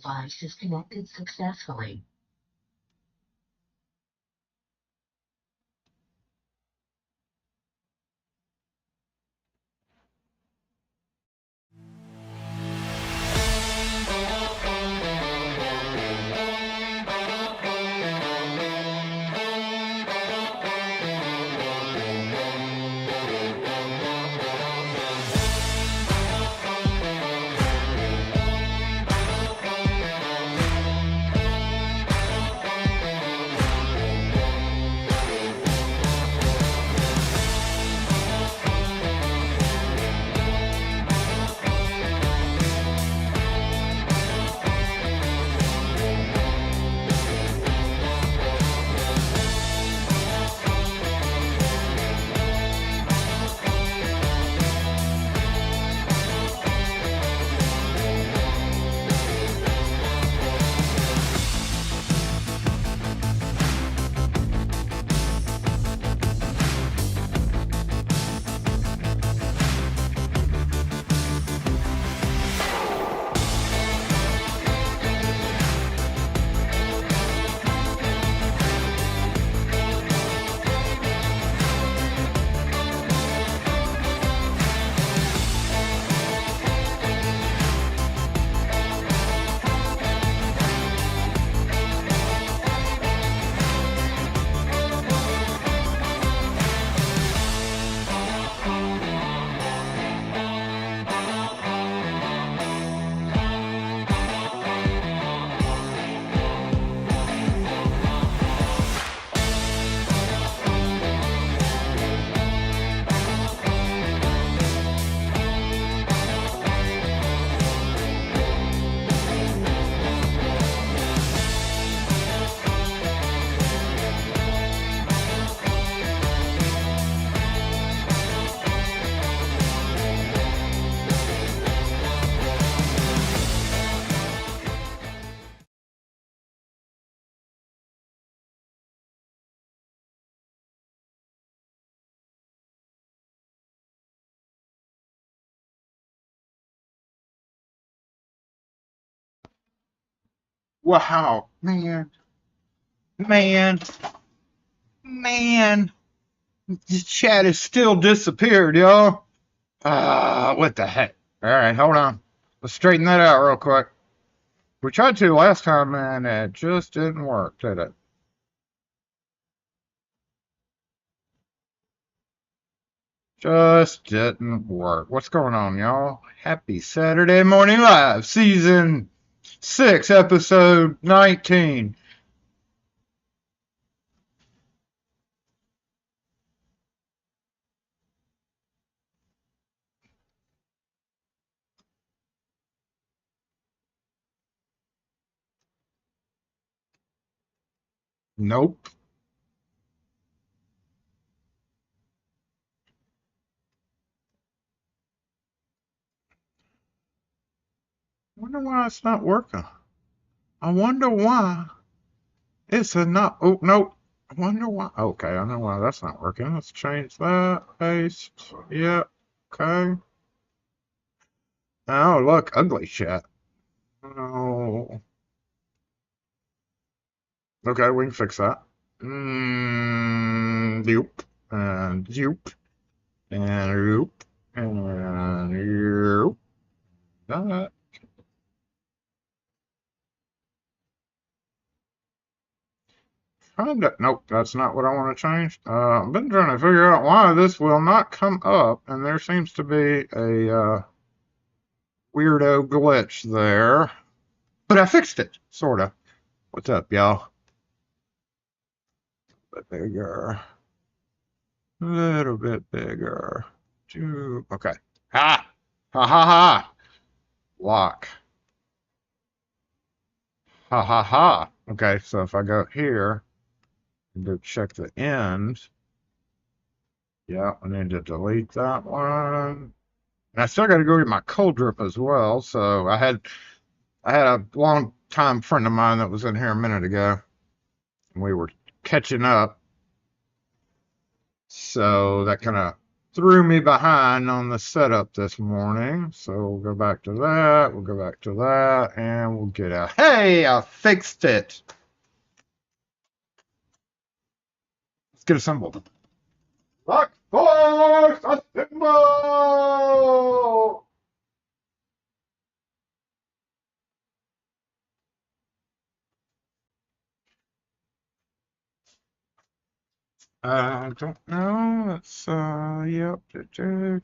device is connected successfully. Wow, man, the chat has still disappeared, y'all. What the heck? All right, hold on. Let's straighten that out real quick. We tried to last time, and it just didn't work, did it? Just didn't work. What's going on, y'all? Happy Saturday Morning Live, Season 6, Episode 19. Nope. Wonder why it's not working. I wonder why it's not. Oh, nope. I wonder why. Okay, I know why that's not working. Let's change that. Paste. Yep. Okay. Oh, look. Ugly chat. Oh. Okay, we can fix that. Yoop. And yoop. And yoop. And yoop. That. Nope, that's not what I want to change. I've been trying to figure out why this will not come up, and there seems to be a weirdo glitch there. But I fixed it, sort of. What's up, y'all? A bit bigger. A little bit bigger. Okay. Ha! Ha ha ha! Lock. Ha ha ha! Okay, so if I go here and go check the end, yeah, I need to delete that one. And I still got to go get my cold drip as well. So I had a long time friend of mine that was in here a minute ago, and we were catching up. So that kind of threw me behind on the setup this morning. So we'll go back to that. We'll go back to that, and we'll get out. Hey, I fixed it. Let's get assembled. Lock force assemble. I don't know. Let's yep. Change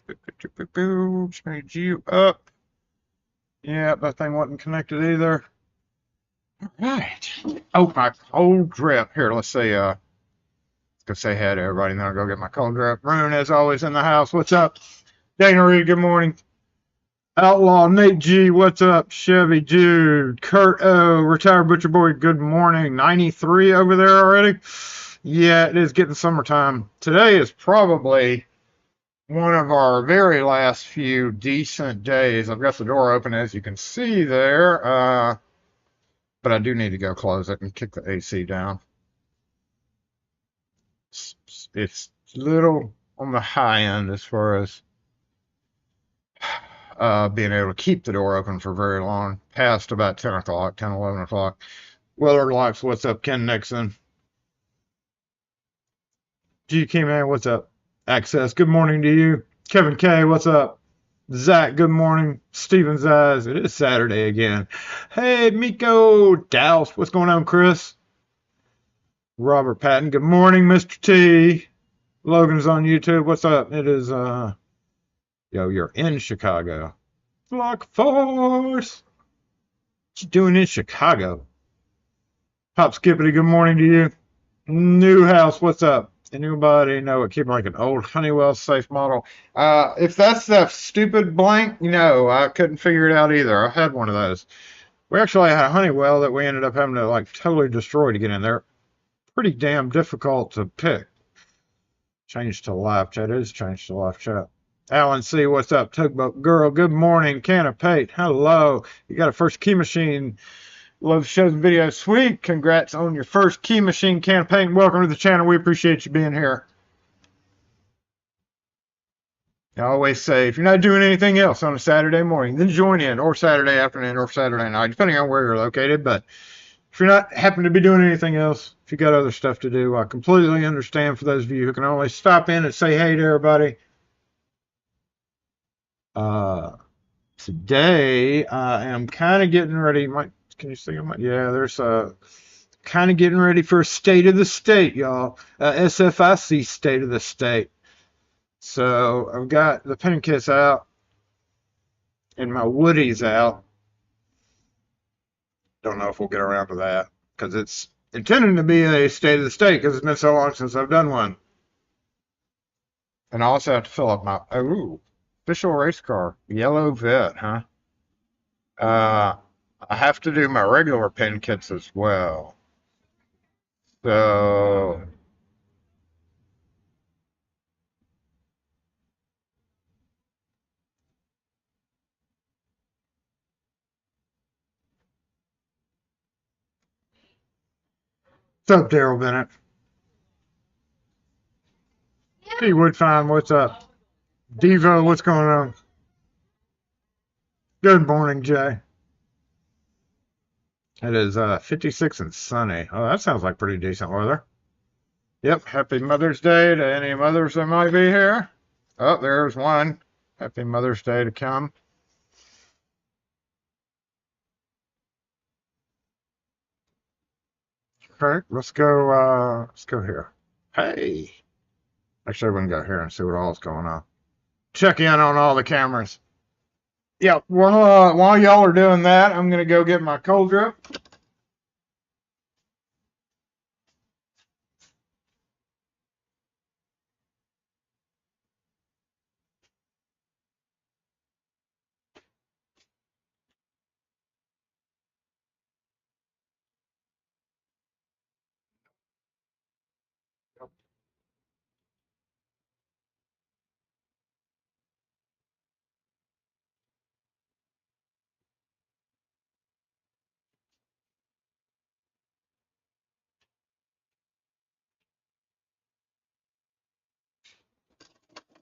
you up. Yeah, that thing wasn't connected either. All right. Oh, my cold drip. Here, let's say go say hi to everybody, and then I'll go get my cold drip. Rune, as always, in the house. What's up? Dana Reed, good morning. Outlaw Nate G, what's up? Chevy Jude, Kurt O, Retired Butcher Boy, good morning. 93 over there already? Yeah, it is getting summertime. Today is probably one of our very last few decent days. I've got the door open, as you can see there, but I do need to go close it and kick the AC down. It's a little on the high end as far as being able to keep the door open for very long, past about 10 o'clock, 10, 11 o'clock. Weather Lights, what's up? Ken Nixon. GK Man, what's up? Access, good morning to you. Kevin K, what's up? Zach, good morning. Steven Zaz, it is Saturday again. Hey, Miko Douse, what's going on, Chris? Robert Patton, good morning, Mr. T. Logan's on YouTube, what's up? It is, you're in Chicago. Block Force! What you doing in Chicago? Pop Skippity, good morning to you. Newhouse, what's up? Anybody know what keep like an old Honeywell safe model? If that's that stupid blank, I couldn't figure it out either. I had one of those. We actually had a Honeywell that we ended up having to like totally destroy to get in there. Pretty damn difficult to pick. Change to live chat. It is changed to live chat. Alan C, what's up? Tugboat Girl, good morning. Canapate, hello. You got a first key machine. Love shows and videos. Sweet. Congrats on your first key machine campaign. Welcome to the channel. We appreciate you being here. I always say, if you're not doing anything else on a Saturday morning, then join in, or Saturday afternoon, or Saturday night, depending on where you're located. But if you're not happen to be doing anything else, if you got other stuff to do, I completely understand for those of you who can only stop in and say hey to everybody. Today, I am kind of getting ready. Can you see them? Yeah, there's kind of getting ready for a state of the state, y'all. SFIC state of the state. So I've got the pen kits out and my woodies out. Don't know if we'll get around to that because it's intended to be a state of the state because it's been so long since I've done one. And I also have to fill up my official race car, yellow vet, huh? I have to do my regular pen kits as well. So what's up, Daryl Bennett? Hey, Woodfine, what's up? Devo, what's going on? Good morning, Jay. It is 56 and sunny. Oh, that sounds like pretty decent weather. Yep, happy Mother's Day to any mothers that might be here. Oh, there's one. Happy Mother's Day to come. Okay, let's go here. Hey. Actually, we can go here and see what all's going on. Check in on all the cameras. Yeah, while y'all are doing that, I'm going to go get my cold drip.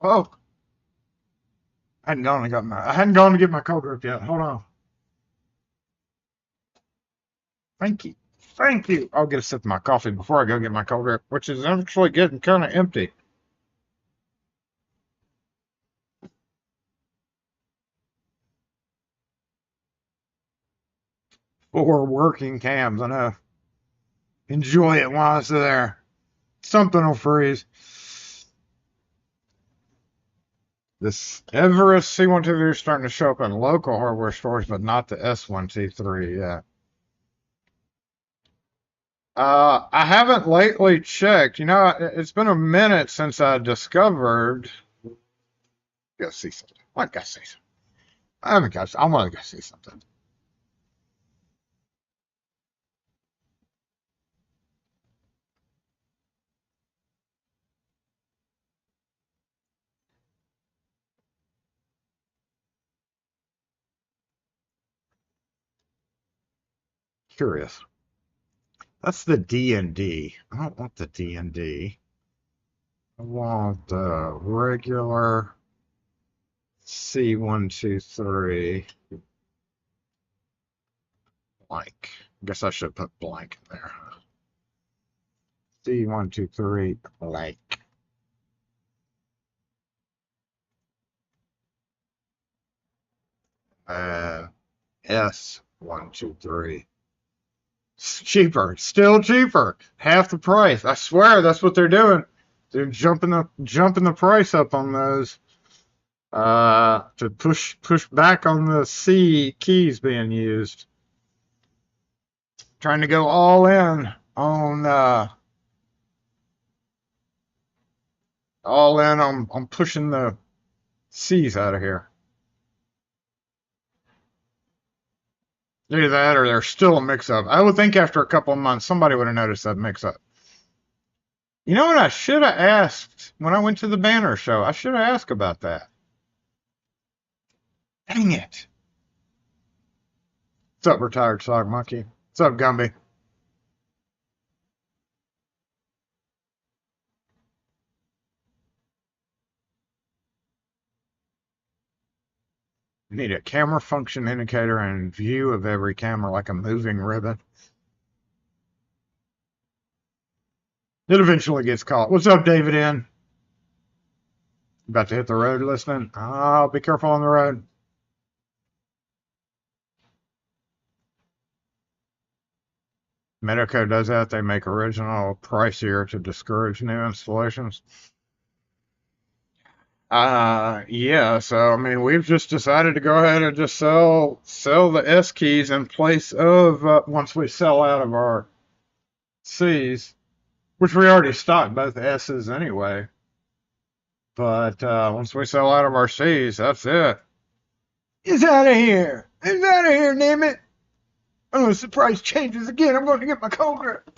Oh, I hadn't gone to get my cold drip yet. Hold on. Thank you. Thank you. I'll get a sip of my coffee before I go get my cold drip, which is actually getting kind of empty. Four working cams, I know. Enjoy it while it's there. Something will freeze. This Everest C123 is starting to show up in local hardware stores, but not the S1T3 yet. I haven't lately checked. You know, it's been a minute since I discovered. Go see something. I gotta see something. I want to go see something. Curious. That's the D&D. I don't want the D&D. I want the regular C123 blank. I guess I should put blank in there. C123 blank. S123. It's cheaper. Still cheaper. Half the price. I swear that's what they're doing. They're jumping the price up on those to push back on the C keys being used. Trying to go all in on pushing the C's out of here. Either that or there's still a mix-up. I would think after a couple of months somebody would have noticed that mix-up. You know what I should have asked when I went to the banner show? I should have asked about that. Dang it. What's up, retired sock monkey? What's up, Gumby? You need a camera function indicator and view of every camera like a moving ribbon. It eventually gets caught. What's up, David N? About to hit the road listening? Oh, be careful on the road. Medico does that. They make original pricier to discourage new installations. Yeah, so I mean, we've just decided to go ahead and just sell the S keys in place of once we sell out of our C's, which we already stocked both S's anyway. But once we sell out of our C's, that's it. It's out of here. It's out of here, damn it. Oh, the price changes again. I'm going to get my cold grip.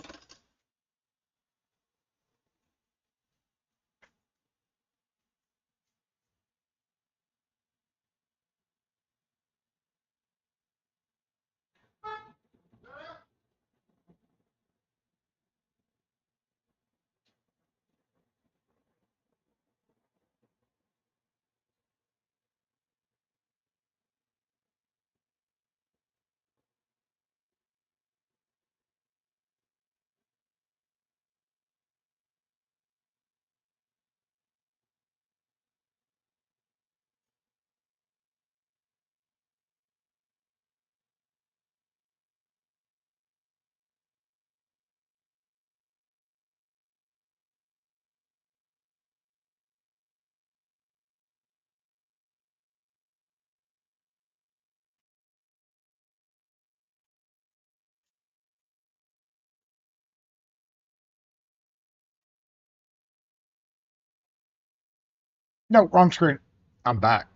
No, wrong screen. I'm back.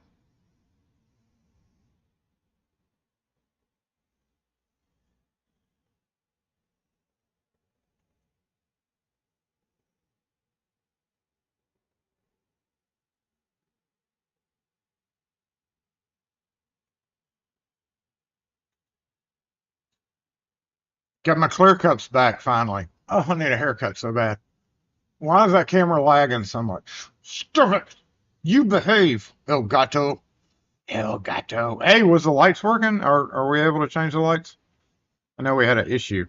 Got my clear cups back finally. Oh, I need a haircut so bad. Why is that camera lagging so much? Stop it! You behave, El Gato. El Gato. Hey, was the lights working? Are we able to change the lights? I know we had an issue.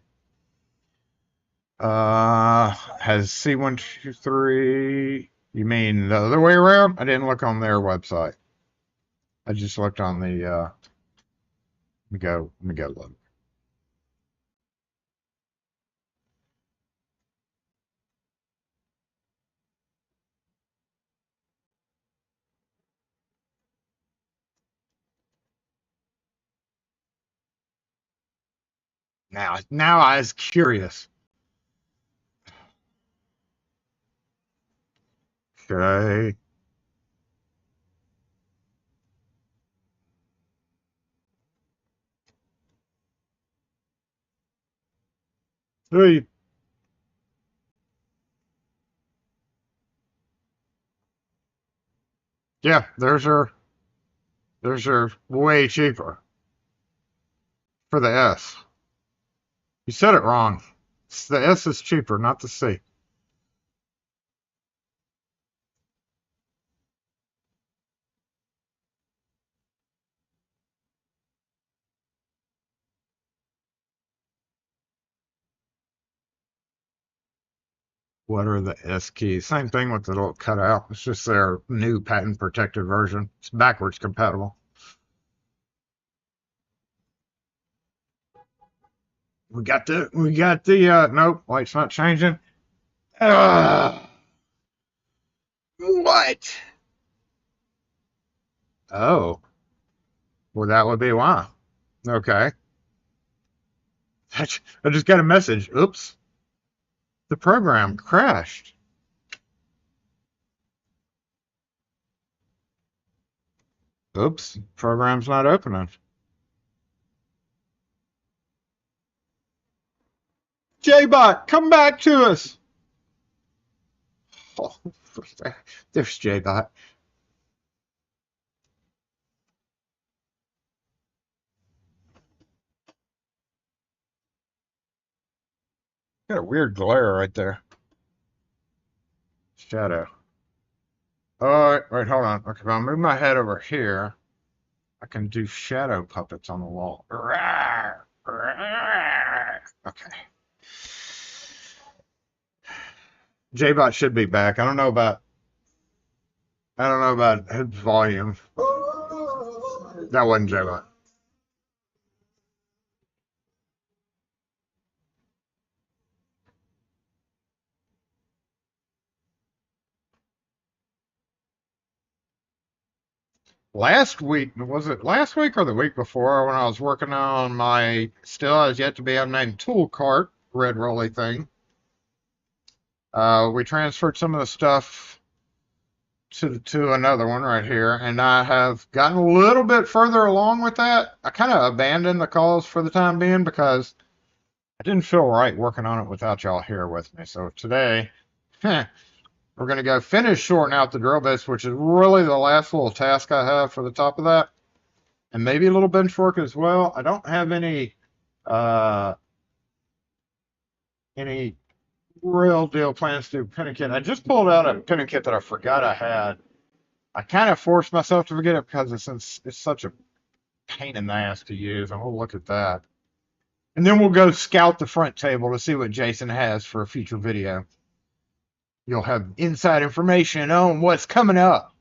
Has C123, you mean the other way around? I didn't look on their website. I just looked on the, let me go look. Now I was curious. Okay. Hey, yeah, there's her way cheaper for the S. You said it wrong. The S is cheaper, not the C. What are the S keys? Same thing with the little cutout. It's just their new patent protected version. It's backwards compatible. We got the, nope, light's not changing. What? Oh, well, that would be why. Okay. I just got a message. Oops. The program crashed. Oops. Program's not opening. JBot, come back to us. Oh, there's JBot. Got a weird glare right there. Shadow. Oh, wait, hold on. Okay, if I move my head over here, I can do shadow puppets on the wall. Okay. JBot should be back. I don't know about his volume. That wasn't JBot. Last week, was it last week or the week before when I was working on my still has yet to be unnamed tool cart red rolly thing? We transferred some of the stuff to another one right here, and I have gotten a little bit further along with that. I kind of abandoned the calls for the time being because I didn't feel right working on it without y'all here with me. So today, we're going to go finish sorting out the drill bits, which is really the last little task I have for the top of that, and maybe a little bench work as well. I don't have uh, any real deal plans to do pin kit. I just pulled out a pin kit that I forgot I had. I kind of forced myself to forget it because it's such a pain in the ass to use, and we'll look at that. And then we'll go scout the front table to see what Jason has for a future video. You'll have inside information on what's coming up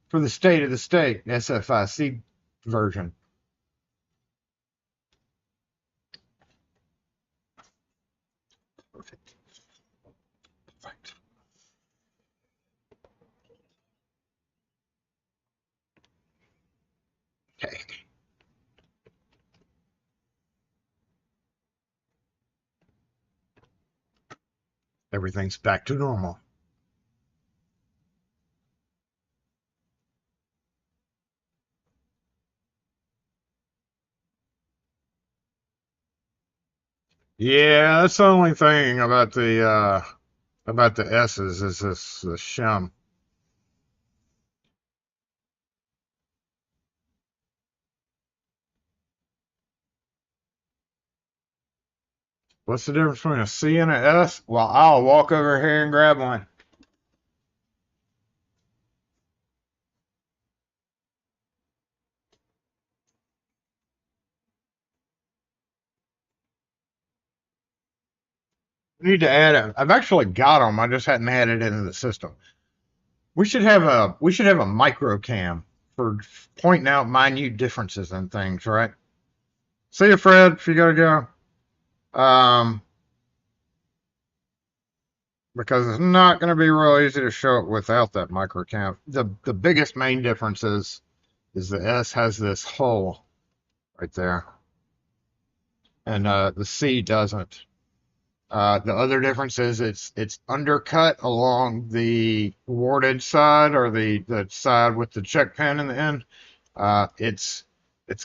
for the state of the state SFIC version. Perfect. Perfect. Okay. Everything's back to normal. Yeah, that's the only thing about the S's is this the shim. What's the difference between a C and an S? Well, I'll walk over here and grab one. I need to add it. I've actually got them. I just hadn't added it into the system. We should have a micro cam for pointing out minute differences in things, right? See you, Fred, if you gotta go. Because it's not going to be real easy to show it without that micro cam. The biggest main difference is the S has this hole right there, and the C doesn't. The other difference is it's undercut along the warded side, or the side with the check pin in the end. It's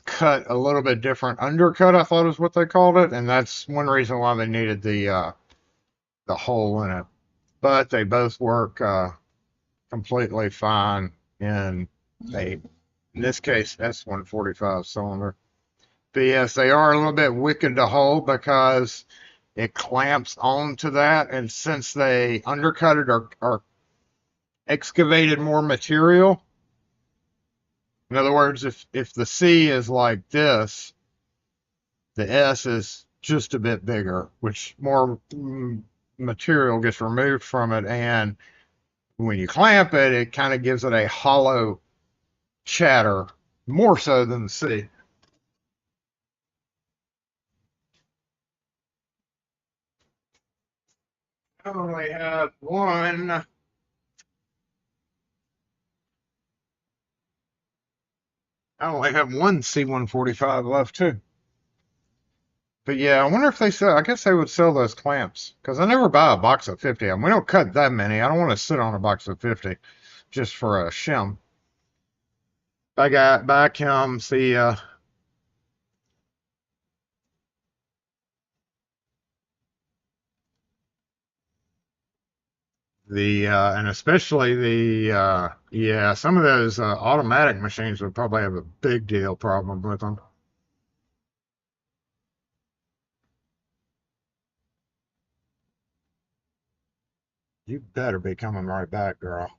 cut a little bit different. Undercut, I thought is what they called it, and that's one reason why they needed the hole in it. But they both work completely fine in in this case, S145 cylinder. But yes, they are a little bit wicked to hold because it clamps onto that, and since they undercut it or excavated more material, in other words, if the C is like this, the S is just a bit bigger, which more material gets removed from it, and when you clamp it, it kind of gives it a hollow chatter, more so than the C. I only have one. I only have one C145 left too. But yeah, I wonder if they sell. I guess they would sell those clamps because I never buy a box of 50 of them. We don't cut that many. I don't want to sit on a box of 50 just for a shim. Back him. See, and especially yeah, some of those automatic machines would probably have a big deal problem with them. You better be coming right back, girl.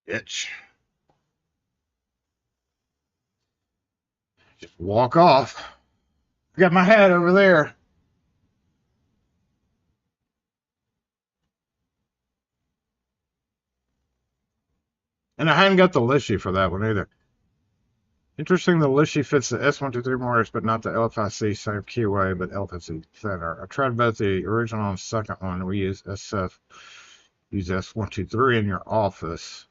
Itch. Just walk off. I got my hat over there. And I hadn't got the Lishy for that one either. Interesting, the Lishy fits the S123 mortars, but not the LFIC. Same Keyway, but LFIC thinner. I tried both the original and second one. We use SF. Use S123 in your office.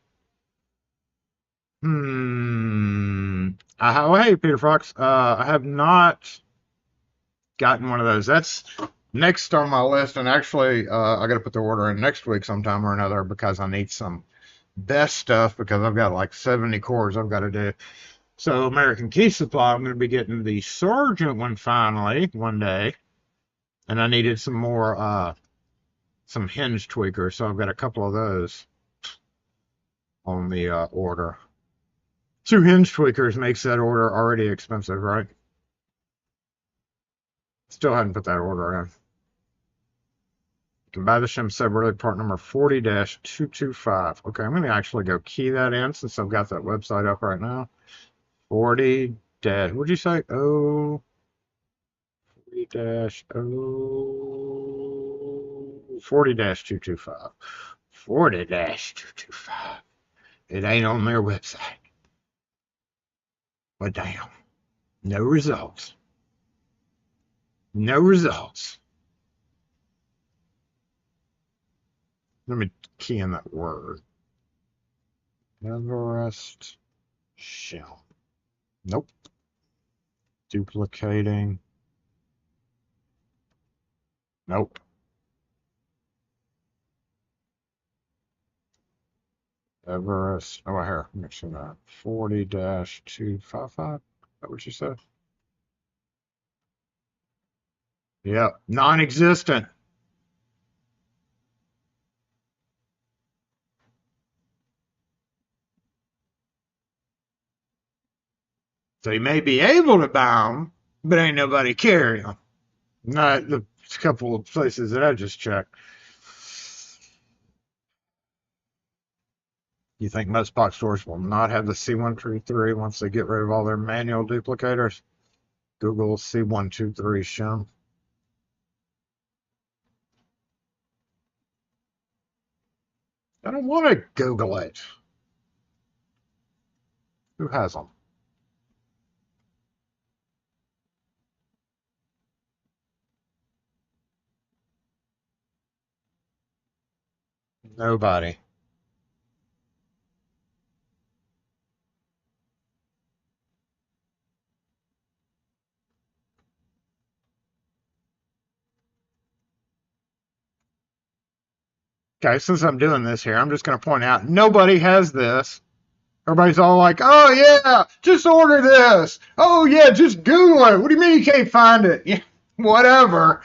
Oh, hey, Peter Fox. I have not gotten one of those. That's next on my list, and actually, I got to put the order in next week sometime or another because I need some best stuff because I've got like 70 cores I've got to do. So American Key Supply, I'm going to be getting the Sergeant one finally one day, and I needed some more some hinge tweakers, so I've got a couple of those on the order. 2 hinge tweakers makes that order already expensive, right? Still hadn't put that order in. You can buy the shim separately, part number 40-225. Okay, I'm going to actually go key that in since I've got that website up right now. 40 dash, what'd you say? 40-225. 40-225. It ain't on their website. But damn, no results. No results. Let me key in that word. Everest shell. Nope. Duplicating. Nope. Everest. Oh, here. Mixing that. 40-255. Is that what you said? Yep. Non-existent. So you may be able to buy them, but ain't nobody carry them. Not the couple of places that I just checked. You think most box stores will not have the C123 once they get rid of all their manual duplicators? Google C123 shim. I don't want to Google it. Who has them? Nobody. Okay, since I'm doing this here, I'm just going to point out nobody has this. Everybody's all like, oh, yeah, just order this. Oh, yeah, just Google it. What do you mean you can't find it? Yeah, whatever.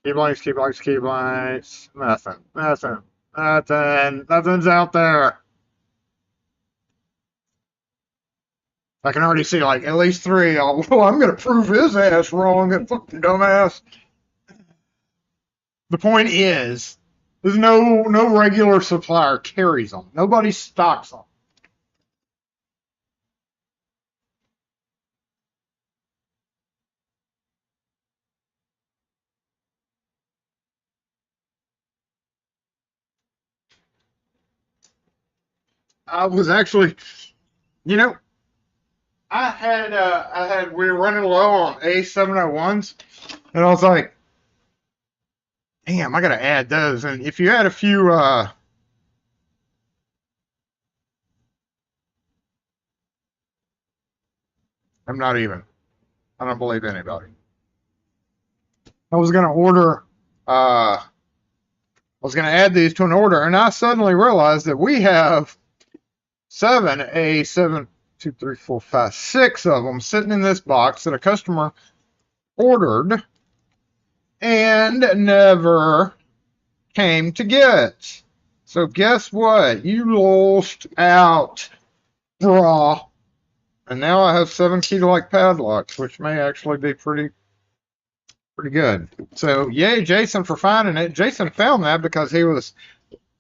Key blanks, key blanks, key blanks. Nothing, nothing, nothing. Nothing's out there. I can already see like at least three. Oh, well, I'm going to prove his ass wrong, that fucking dumbass. The point is, there's no regular supplier carries them. Nobody stocks them. I was actually, you know, we were running low on A701s, and I was like, damn, I gotta add those. And if you had a few, I'm not even, I don't believe anybody. I was gonna order, I was gonna add these to an order, and I suddenly realized that we have 6 of them sitting in this box that a customer ordered and never came to get. So guess what? You lost out, brah. And now I have 7 key-like padlocks, which may actually be pretty good. So yay, Jason, for finding it. Jason found that because he was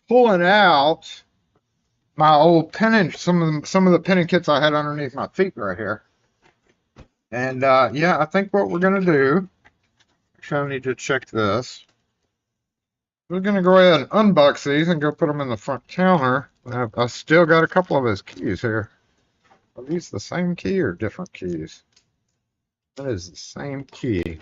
pulling out my old penning, some of the penning kits I had underneath my feet right here. And yeah, I think what we're gonna do. Actually, I need to check this. We're gonna go ahead and unbox these and go put them in the front counter. I still got a couple of his keys here. Are these the same key or different keys? That is the same key.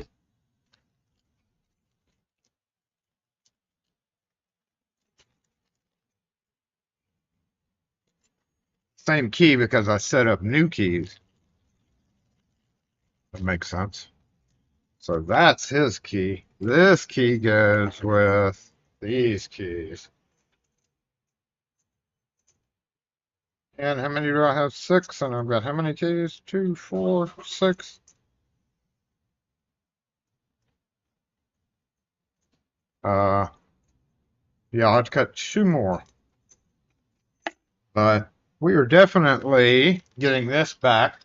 Same key because I set up new keys. That makes sense. So that's his key. This key goes with these keys. And how many do I have? 6. And I've got how many keys? 2, 4, 6. Yeah, I'll have to cut 2 more. But we are definitely getting this back.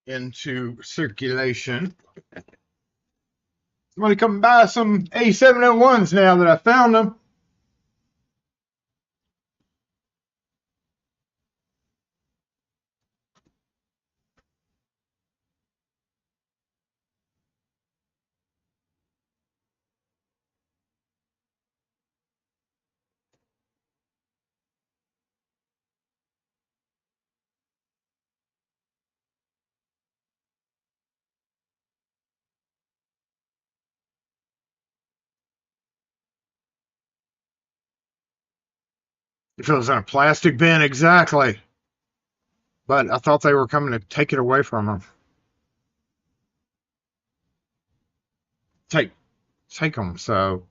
Into circulation. Somebody come buy some A701s now that I found them. If it was in a plastic bin, exactly. But I thought they were coming to take it away from them. Take them. So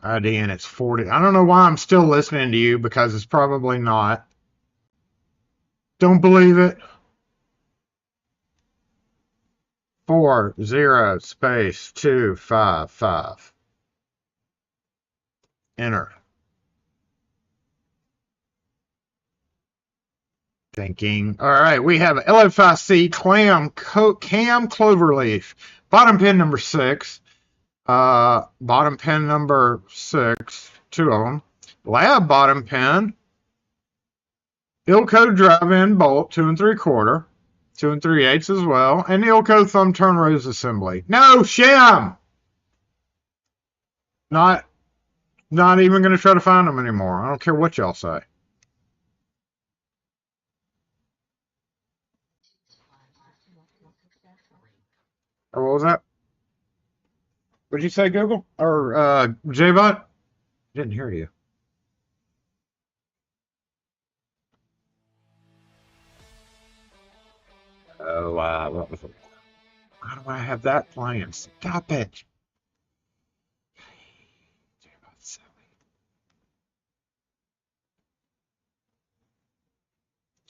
ID and it's 40. I don't know why I'm still listening to you because it's probably not. Don't believe it. 40 space 255. Enter. Thinking. All right, we have LFIC cam cloverleaf. Bottom pin number 6. Bottom pin number 6. 2 of them. Lab bottom pin. Ilco drive-in bolt 2 3/4. 2 3/8 as well. And the Ilco thumb turn rose assembly. No, shim! Not even going to try to find them anymore. I don't care what y'all say. Or what was that? What did you say, Google? Or JBot? Didn't hear you. Oh, what was it? How do I have that playing? Stop it.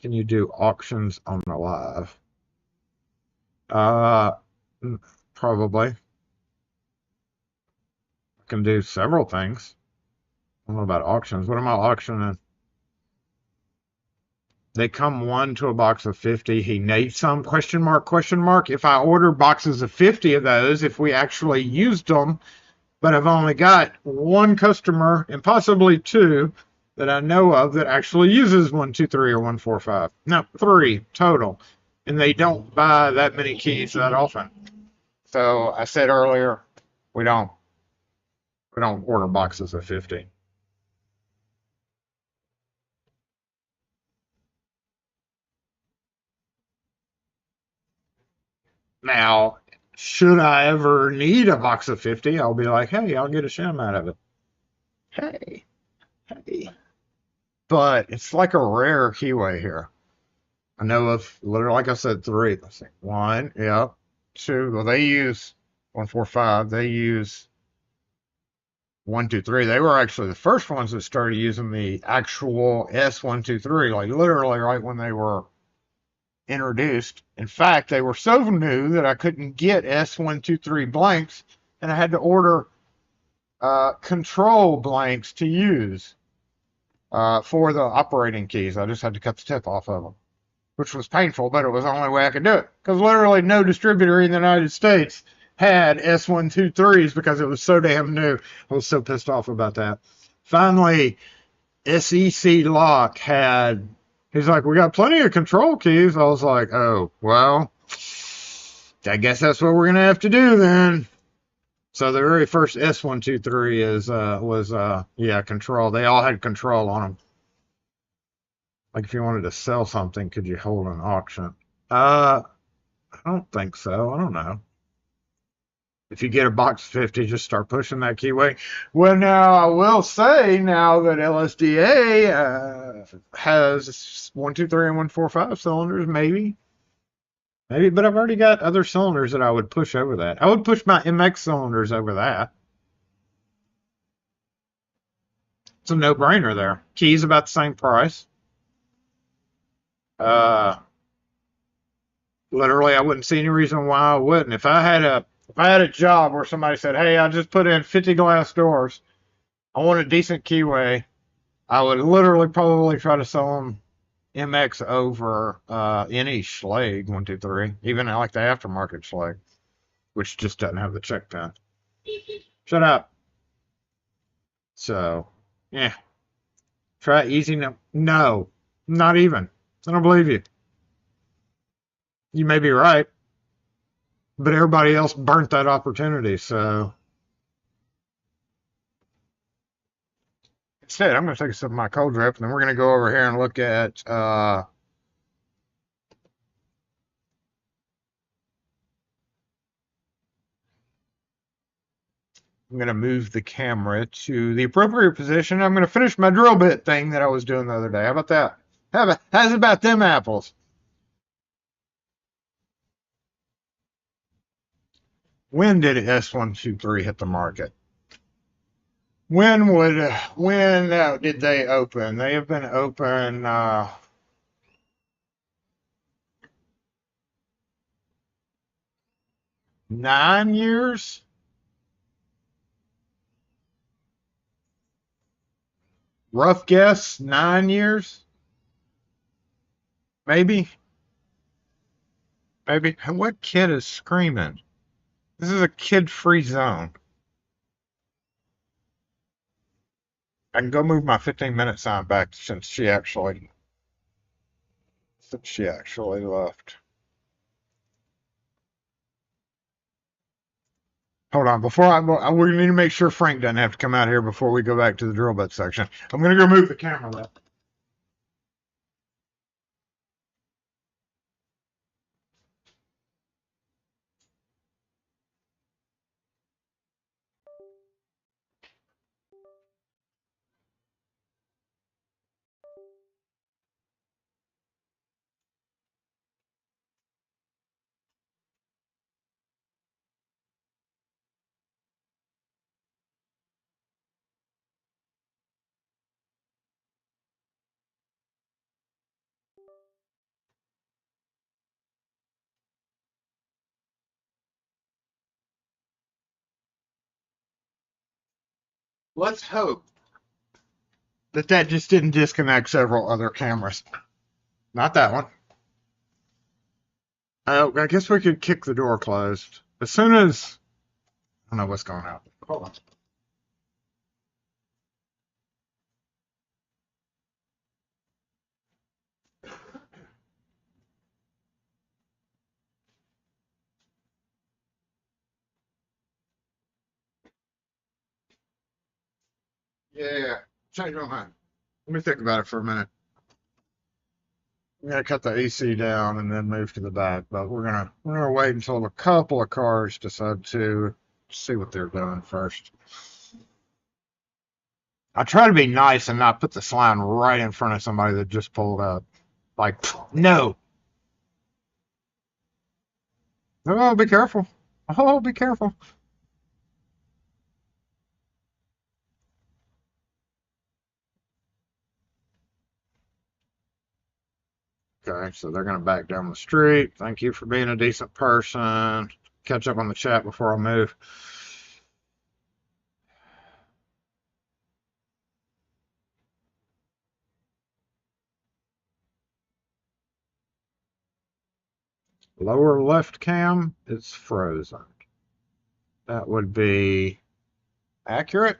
Can you do auctions on the live? Probably. I can do several things. I don't know about auctions. What am I auctioning? They come one to a box of 50. He needs some question mark. If I order boxes of 50 of those, if we actually used them, but I've only got one customer and possibly 2 that I know of that actually uses 123 or 145. No, 3 total. And they don't buy that many keys that often. So I said earlier, we don't order boxes of 50. Now, should I ever need a box of 50, I'll be like, hey, I'll get a shim out of it. Hey. But it's like a rare keyway here. I know of literally, like I said, 3. Let's see. 1, yep. 2. Well, they use 145. They use 123. They were actually the first ones that started using the actual S123, like literally right when they were introduced. In fact, they were so new that I couldn't get S123 blanks, and I had to order control blanks to use for the operating keys. I just had to cut the tip off of them, which was painful, but it was the only way I could do it. Because literally no distributor in the United States had S123s because it was so damn new. I was so pissed off about that. Finally, SEC Lock had, he's like, we got plenty of control keys. I was like, oh, well, I guess that's what we're going to have to do then. So the very first S123 was control. They all had control on them. Like if you wanted to sell something, could you hold an auction? I don't think so. I don't know. If you get a box 50, just start pushing that keyway. Well, now I will say now that LSDA has 123 and 145 cylinders, maybe, but I've already got other cylinders that I would push over that. I would push my MX cylinders over that. It's a no-brainer there. Keys about the same price. Literally, I wouldn't see any reason why I wouldn't. If I had a job where somebody said, "Hey, I just put in 50 glass doors. I want a decent keyway," I would literally probably try to sell them MX over any Schlage 123, even like the aftermarket Schlage, which just doesn't have the check pin. Shut up. So, yeah. Try easy. No, not even. I don't believe you. You may be right, but everybody else burnt that opportunity. So instead, I'm going to take a sip of my cold drip, and then we're going to go over here and look at I'm going to move the camera to the appropriate position. I'm going to finish my drill bit thing that I was doing the other day. How about that? How's about them apples? When did S123 hit the market? When did they open? They have been open 9 years. Rough guess, 9 years, maybe. Maybe. What kid is screaming? This is a kid-free zone. I can go move my 15-minute sign back since she actually left. Hold on, we need to make sure Frank doesn't have to come out here before we go back to the drill bit section. I'm gonna go move the camera though. Let's hope that just didn't disconnect several other cameras. Not that one. I guess we could kick the door closed. As soon as... I don't know what's going on. Hold on. Yeah, change my mind. Let me think about it for a minute. I'm gonna cut the AC down and then move to the back, but we're gonna wait until a couple of cars decide to see what they're doing first. I try to be nice and not put the sign right in front of somebody that just pulled up. Like, no. Oh, be careful. Oh, be careful. Okay, so they're gonna back down the street. Thank you for being a decent person. Catch up on the chat before I move. Lower left cam is frozen. That would be accurate.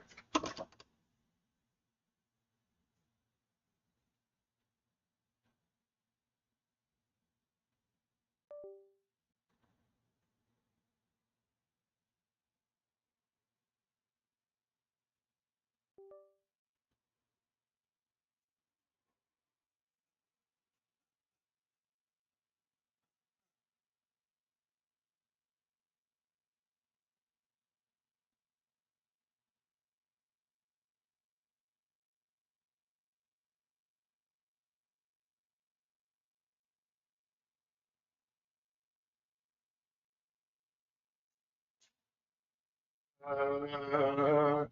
Uh,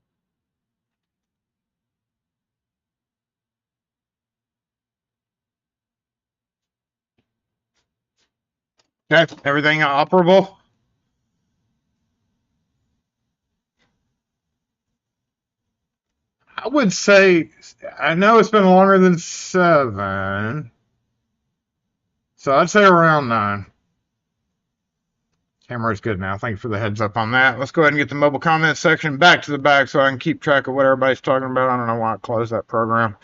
okay, everything operable? I would say, I know it's been longer than 7, so I'd say around 9. Camera's good now. Thank you for the heads up on that. Let's go ahead and get the mobile comment section back to the back so I can keep track of what everybody's talking about. I don't know why I closed that program.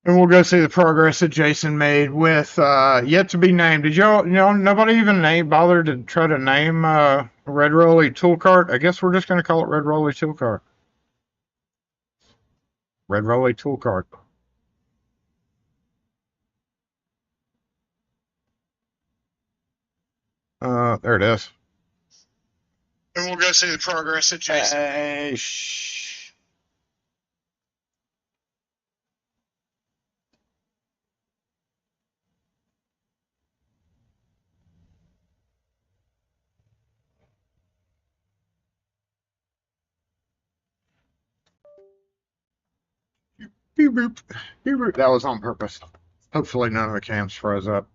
And we'll go see the progress that Jason made with yet to be named. Did y'all, nobody even bothered to try to name Red Rolly Tool Cart? I guess we're just going to call it Red Rolly Tool Cart. Red Rolly Tool Cart. There it is. And we'll go see the progress at Jason. Hey, beep boop. Beep boop. That was on purpose. Hopefully none of the cams froze up.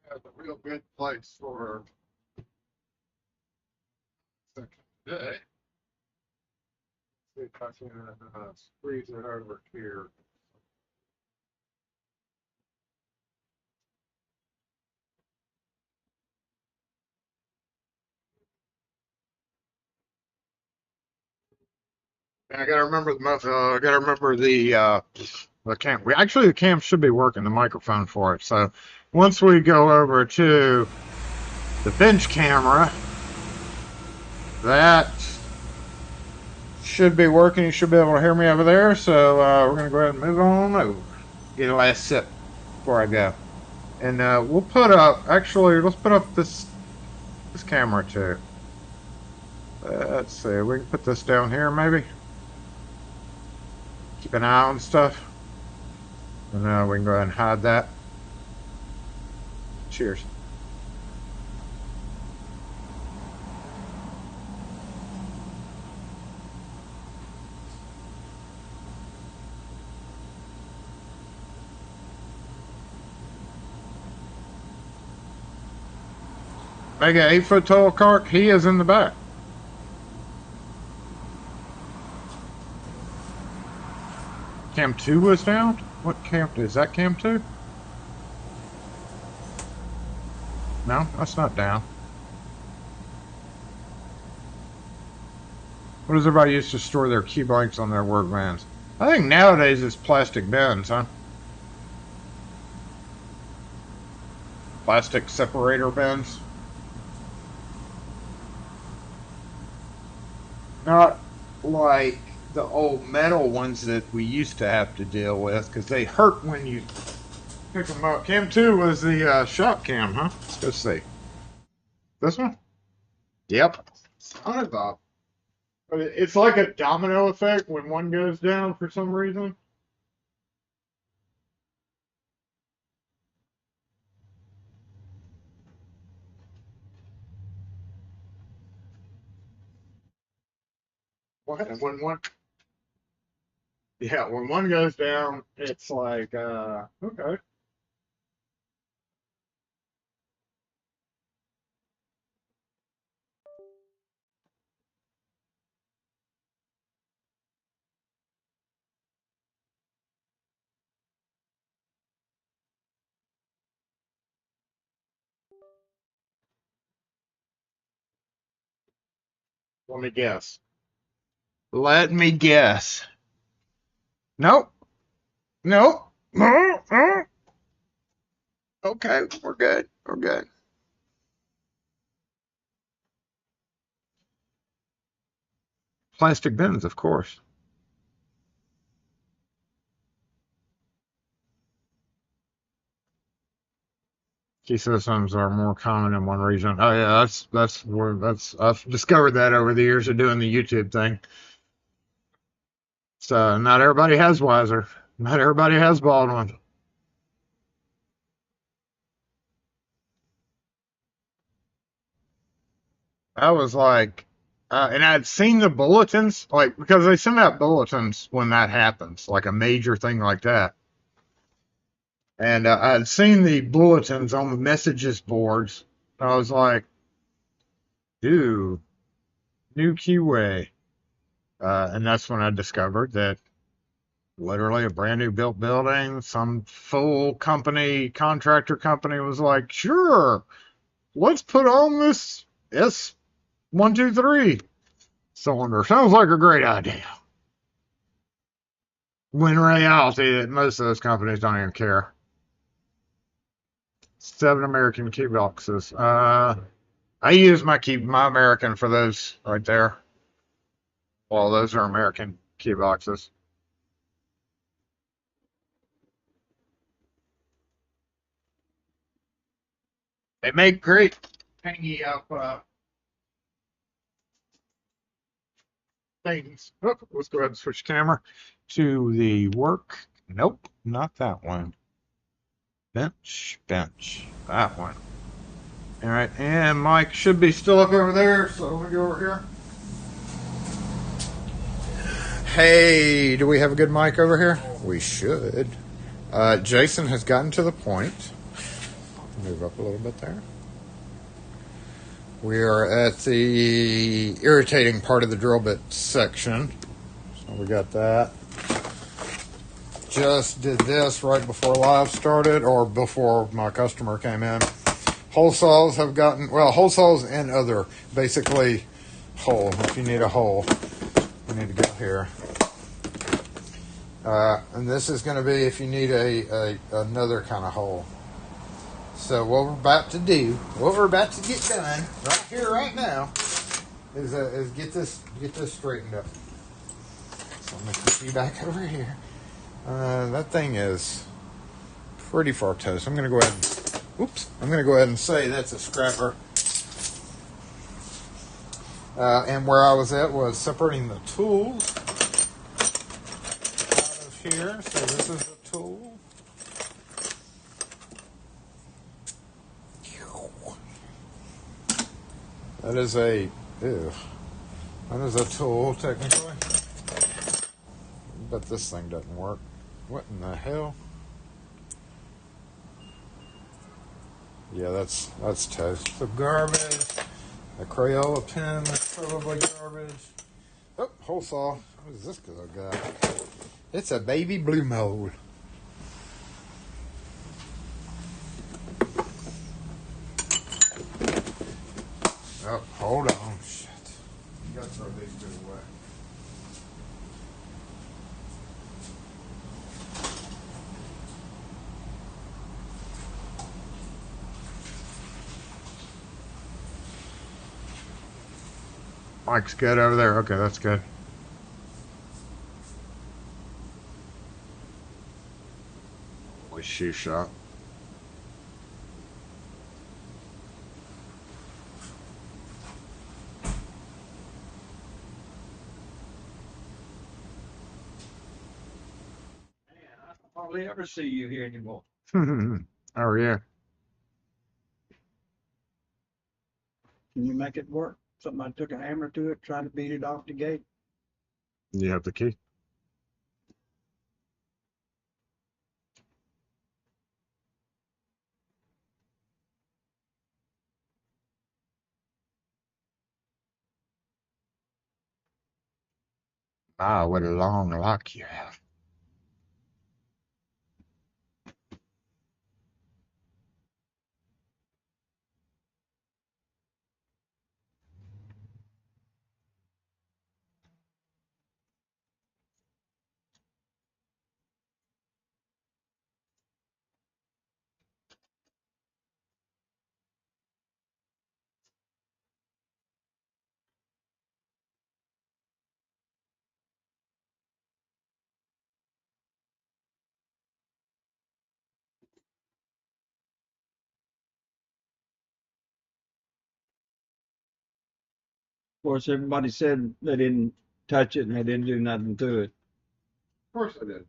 That's a real good place for second day. See if I can squeeze it over here. And I gotta remember the cam. The cam should be working. The microphone for it. So once we go over to the bench camera, that should be working. You should be able to hear me over there. So we're gonna go ahead and move on over. Get a last sip before I go, and we'll put up. Actually, let's put up this camera too. Let's see. We can put this down here maybe. Keep an eye on stuff. And now we can go ahead and hide that. Cheers. Mega 8-foot tall cart, he is in the back. Cam 2 was down? What cam is that? Cam 2? No, that's not down. What does everybody use to store their key blanks on their work vans? I think nowadays it's plastic bins, huh? Plastic separator bins. Not like the old metal ones that we used to have to deal with, because they hurt when you pick them up. Cam 2 was the shop cam, huh? Let's go see. This one? Yep. Son of a... But it's like a domino effect when one goes down for some reason. What? When one... Yeah, when one goes down, it's like, okay. Let me guess. Let me guess. Nope. Nope. Okay, we're good. We're good. Plastic bins, of course. Key systems are more common in one region. Oh yeah, I've discovered that over the years of doing the YouTube thing. So not everybody has Wiser. Not everybody has Baldwin. I was like, and I'd seen the bulletins, like, because they send out bulletins when that happens, like a major thing like that. And I'd seen the bulletins on the messages boards. I was like, dude, new Keyway. And that's when I discovered that literally a brand new built building, some full company, contractor company was like, sure, let's put on this S123 cylinder. Sounds like a great idea. When in reality, that most of those companies don't even care. 7 American key boxes. I use my American for those right there. Well, those are American key boxes. They make great hangy up things. Oh, let's go ahead and switch camera to the work. Nope, not that one. Bench. That one. All right, and Mike should be still up over there, so let me go over here. Hey, do we have a good mic over here? We should. Jason has gotten to the point. Move up a little bit there. We are at the irritating part of the drill bit section. So we got that. Just did this right before live started, or before my customer came in. Hole saws have gotten, well, hole saws and other, basically, hole. If you need a hole, you need to go here. And this is going to be if you need another kind of hole. So what we're about to do, what we're about to get done right here, right now, is get this straightened up. So I'm going to put you back over here. That thing is pretty far toast. I'm going to go ahead and say that's a scrapper. And where I was at was separating the tools out of here. So this is a tool. That is a tool, technically. But this thing doesn't work. What in the hell? Yeah, that's toast. So garbage. A Crayola pen, that's probably garbage. Oh, hole saw. What is this good guy? It's a baby blue mold. Oh, hold on. Shit. You gotta throw these two away. Mike's good over there. Okay, that's good. Holy shoe shop. I hardly ever see you here anymore. Oh, yeah. Can you make it work? Somebody took a hammer to it, tried to beat it off the gate. You have the key. Ah, what a long lock you have. Of course, everybody said they didn't touch it and they didn't do nothing to it. Of course I did.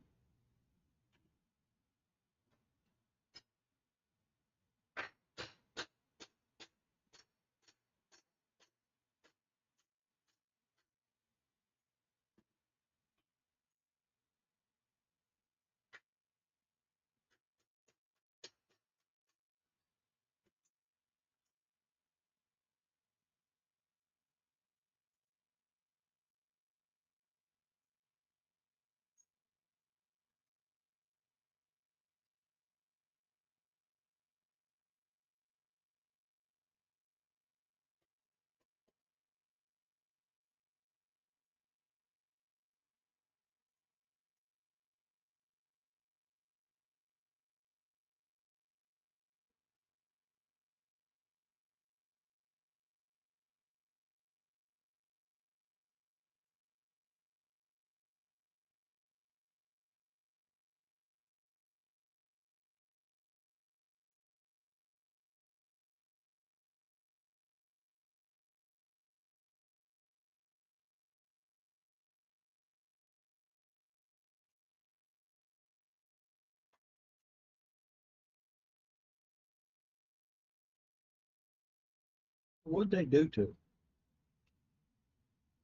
What'd they do to it?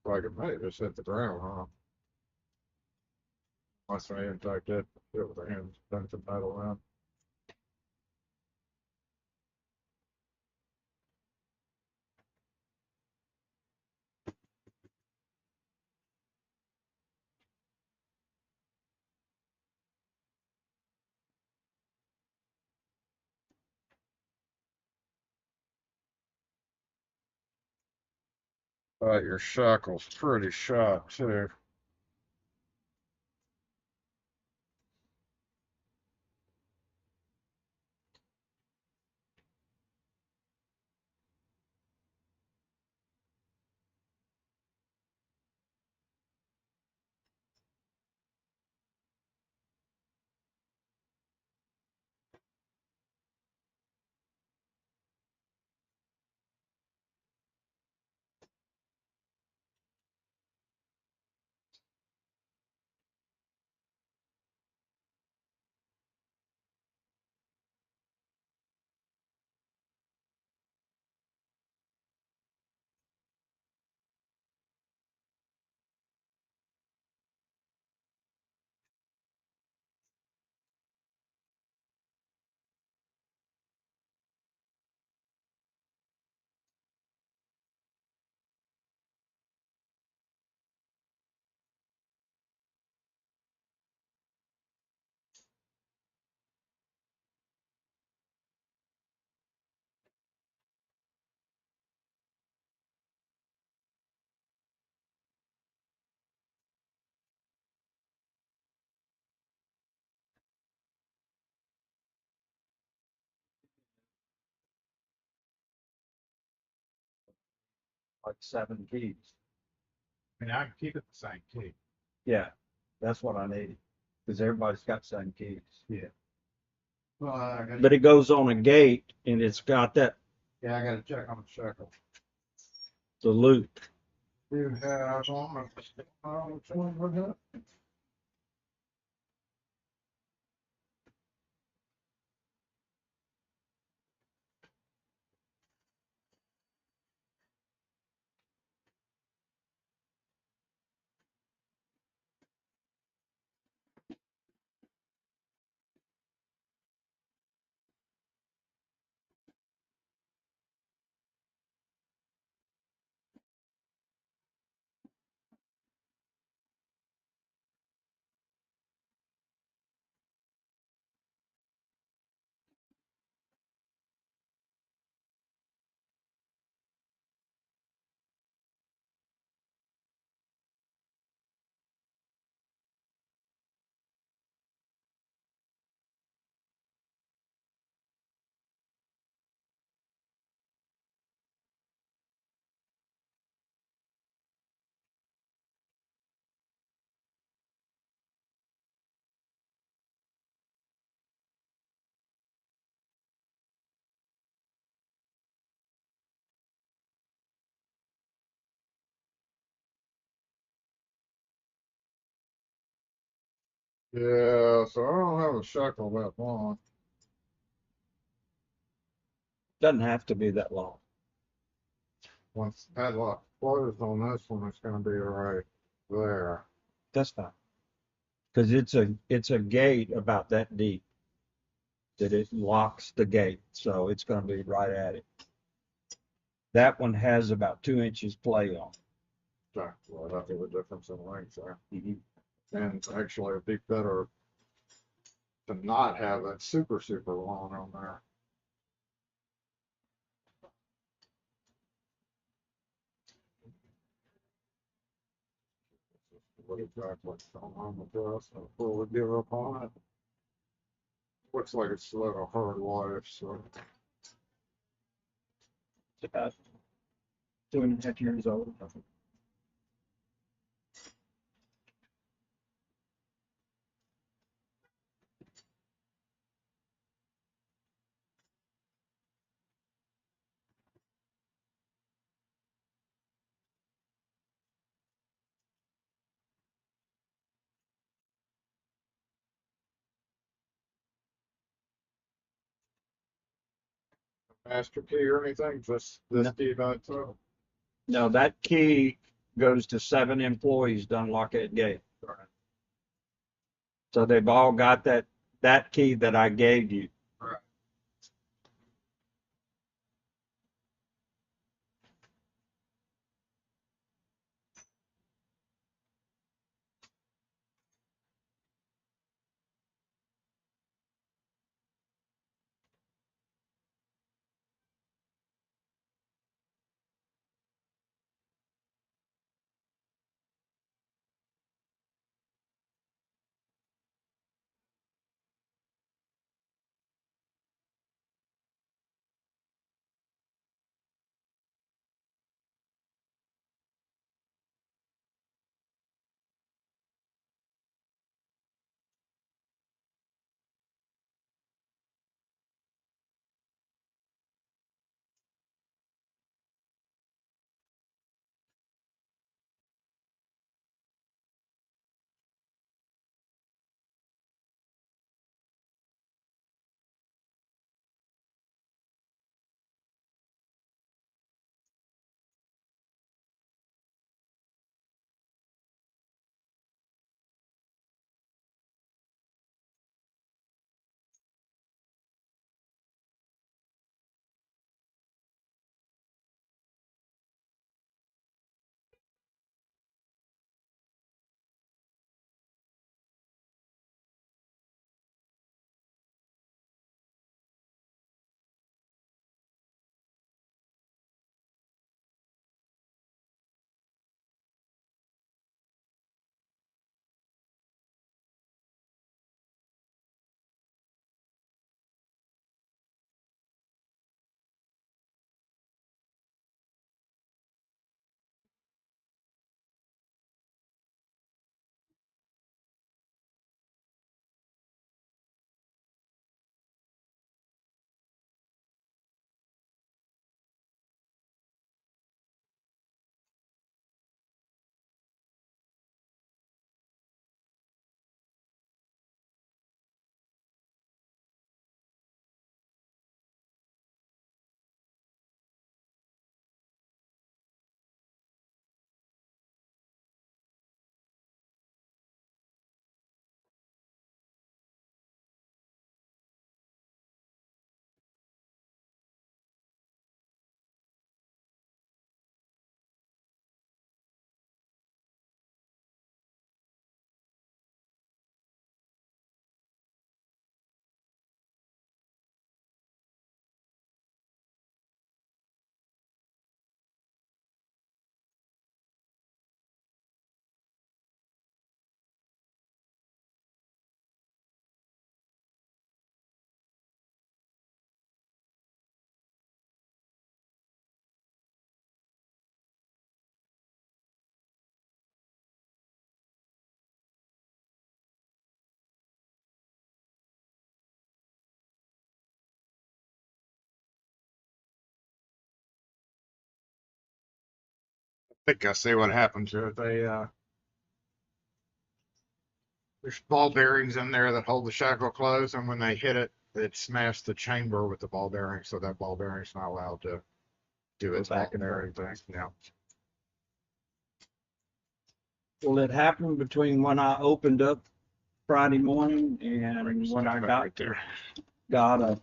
Like it may just hit the ground, huh? Unless they in fact did it with their hands, bent the metal in. But your shackle's pretty shot too. Like 7 keys. I mean, I can keep it the same key. Yeah, that's what I need. Because everybody's got 7 keys. Yeah. Well, I gotta, But it goes on a gate and it's got that, yeah, I gotta check on the shackle. the loop. You have on which one was that? Yeah, so I don't have a shackle that long. Doesn't have to be that long. Once the padlock closed on this one, it's gonna be right there. That's fine. Because it's a gate about that deep that it locks the gate. So it's going to be right at it. That one has about 2 inches play on Okay, well, that'd be the difference in length there. it. And actually, it'd be better to not have that super long on there. What exactly is going on with this before we give up on it? Looks like it's lived a hard life, so. It's about 2.5 years old. master key or anything? Just this No. key by itself? No, that key goes to 7 employees to unlock that gate. So they've all got that key that I gave you. Right. I think I see what happened to it. There's ball bearings in there that hold the shackle closed, and when they hit it, it smashed the chamber with the ball bearing, so that ball bearing's not allowed to do its back ball and bearing thing. Yeah. Well, it happened between when I opened up Friday morning and when I got right there. got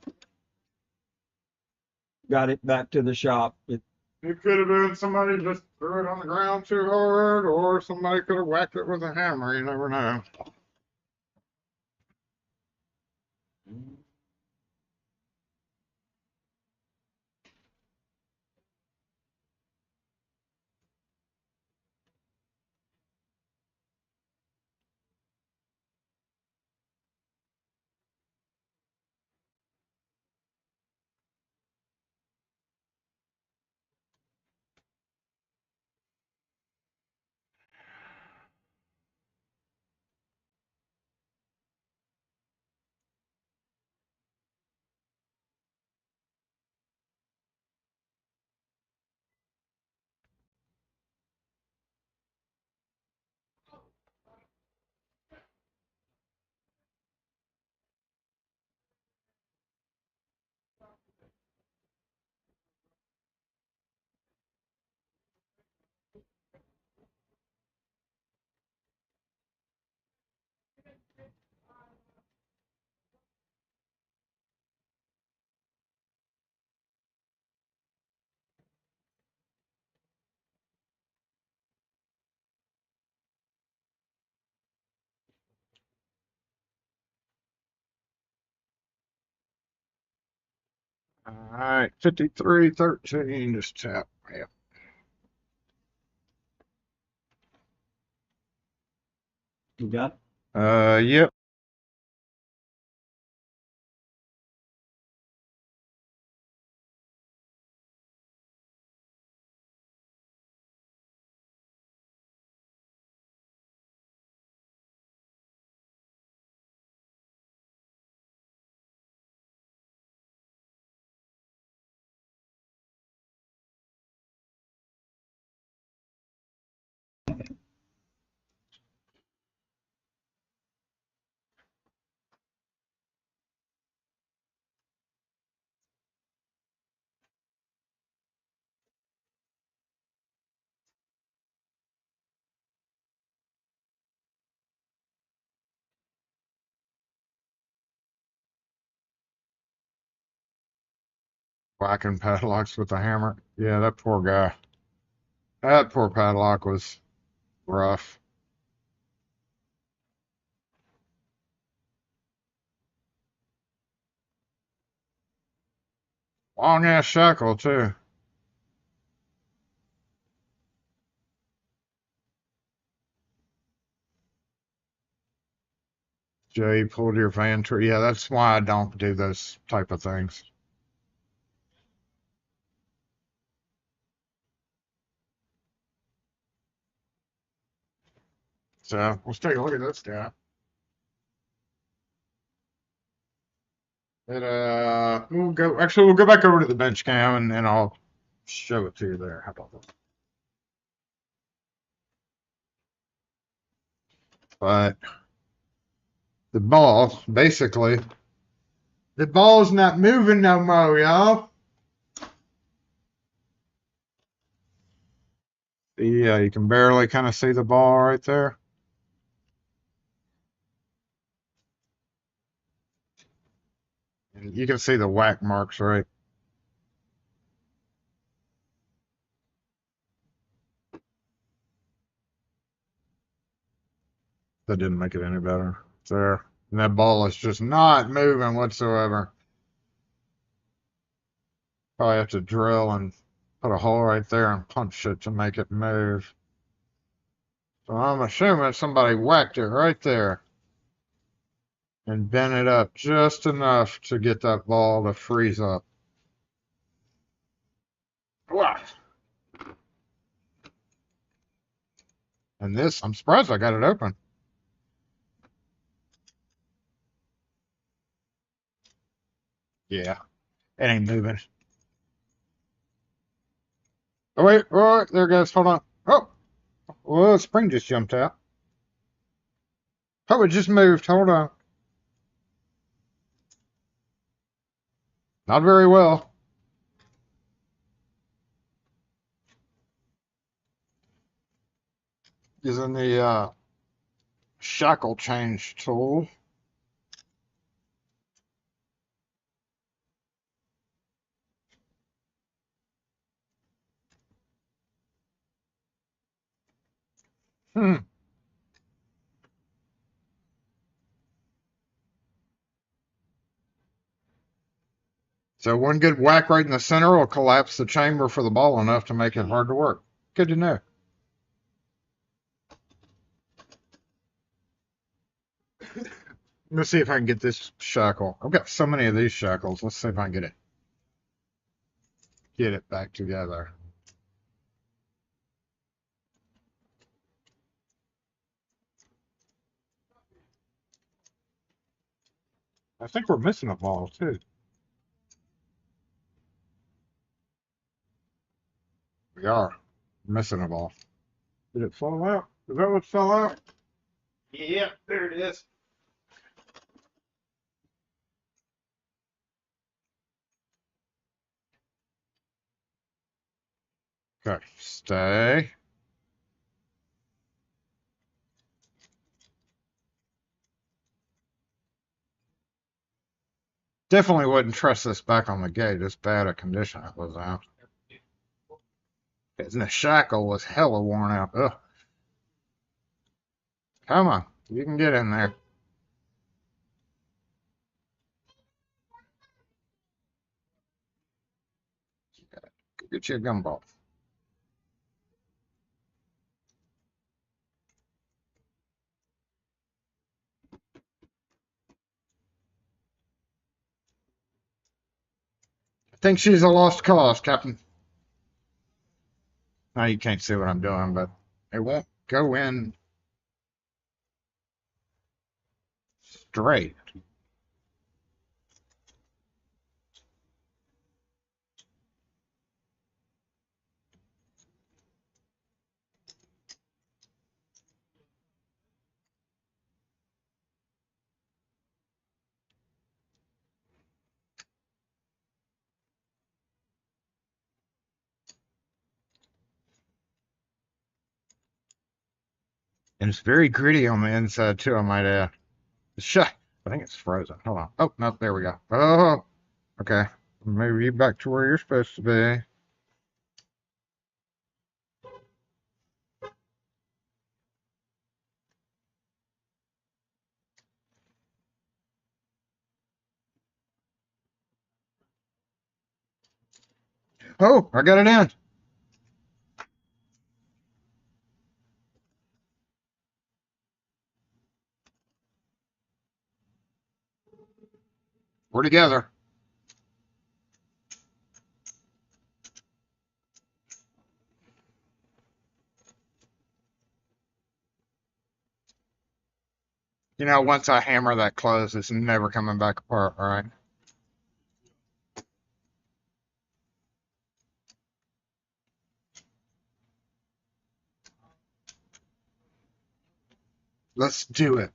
got it back to the shop. It could have been somebody just threw it on the ground too hard, or somebody could have whacked it with a hammer. You never know. All right, 5313, just tap. Yep. You got it? Yep. Whacking padlocks with the hammer. Yeah, that poor guy. That poor padlock was rough. Long ass shackle, too. Jay pulled your van tree. Yeah, that's why I don't do those type of things. So let's take a look at this guy. We'll go back over to the bench cam and I'll show it to you there. How about that? But the ball, basically, the ball's not moving no more, y'all. Yeah, you can barely kind of see the ball right there. And you can see the whack marks, right? That didn't make it any better. It's there. And that ball is just not moving whatsoever. Probably have to drill and put a hole right there and punch it to make it move. So I'm assuming somebody whacked it right there and bent it up just enough to get that ball to freeze up. Wow. And this, I'm surprised I got it open. Yeah, it ain't moving. Oh, wait, oh, there it goes. Hold on. Oh, well, the spring just jumped out. Oh, it just moved. Hold on. Not very well. Using the shackle change tool. Hmm. So one good whack right in the center will collapse the chamber for the ball enough to make it hard to work. Good to know. Let's see if I can get this shackle. I've got so many of these shackles. Let's see if I can get it back together. I think we're missing a ball too. We are missing a ball. Did it fall out? Is that what fell out? Yeah, there it is. Okay, stay. Definitely wouldn't trust this back on the gate. It's bad a condition it was out. And the shackle was hella worn out. Ugh. Come on, you can get in there. Get you a gumball. I think she's a lost cause, Captain. Now you can't see what I'm doing, but it won't go in straight. And it's very gritty on the inside, too, I might add. Shut. I think it's frozen. Hold on. Oh, no, there we go. Oh, okay. Maybe you back to where you're supposed to be. Oh, I got it in. We're together. You know, once I hammer that closed, it's never coming back apart, all right? Let's do it.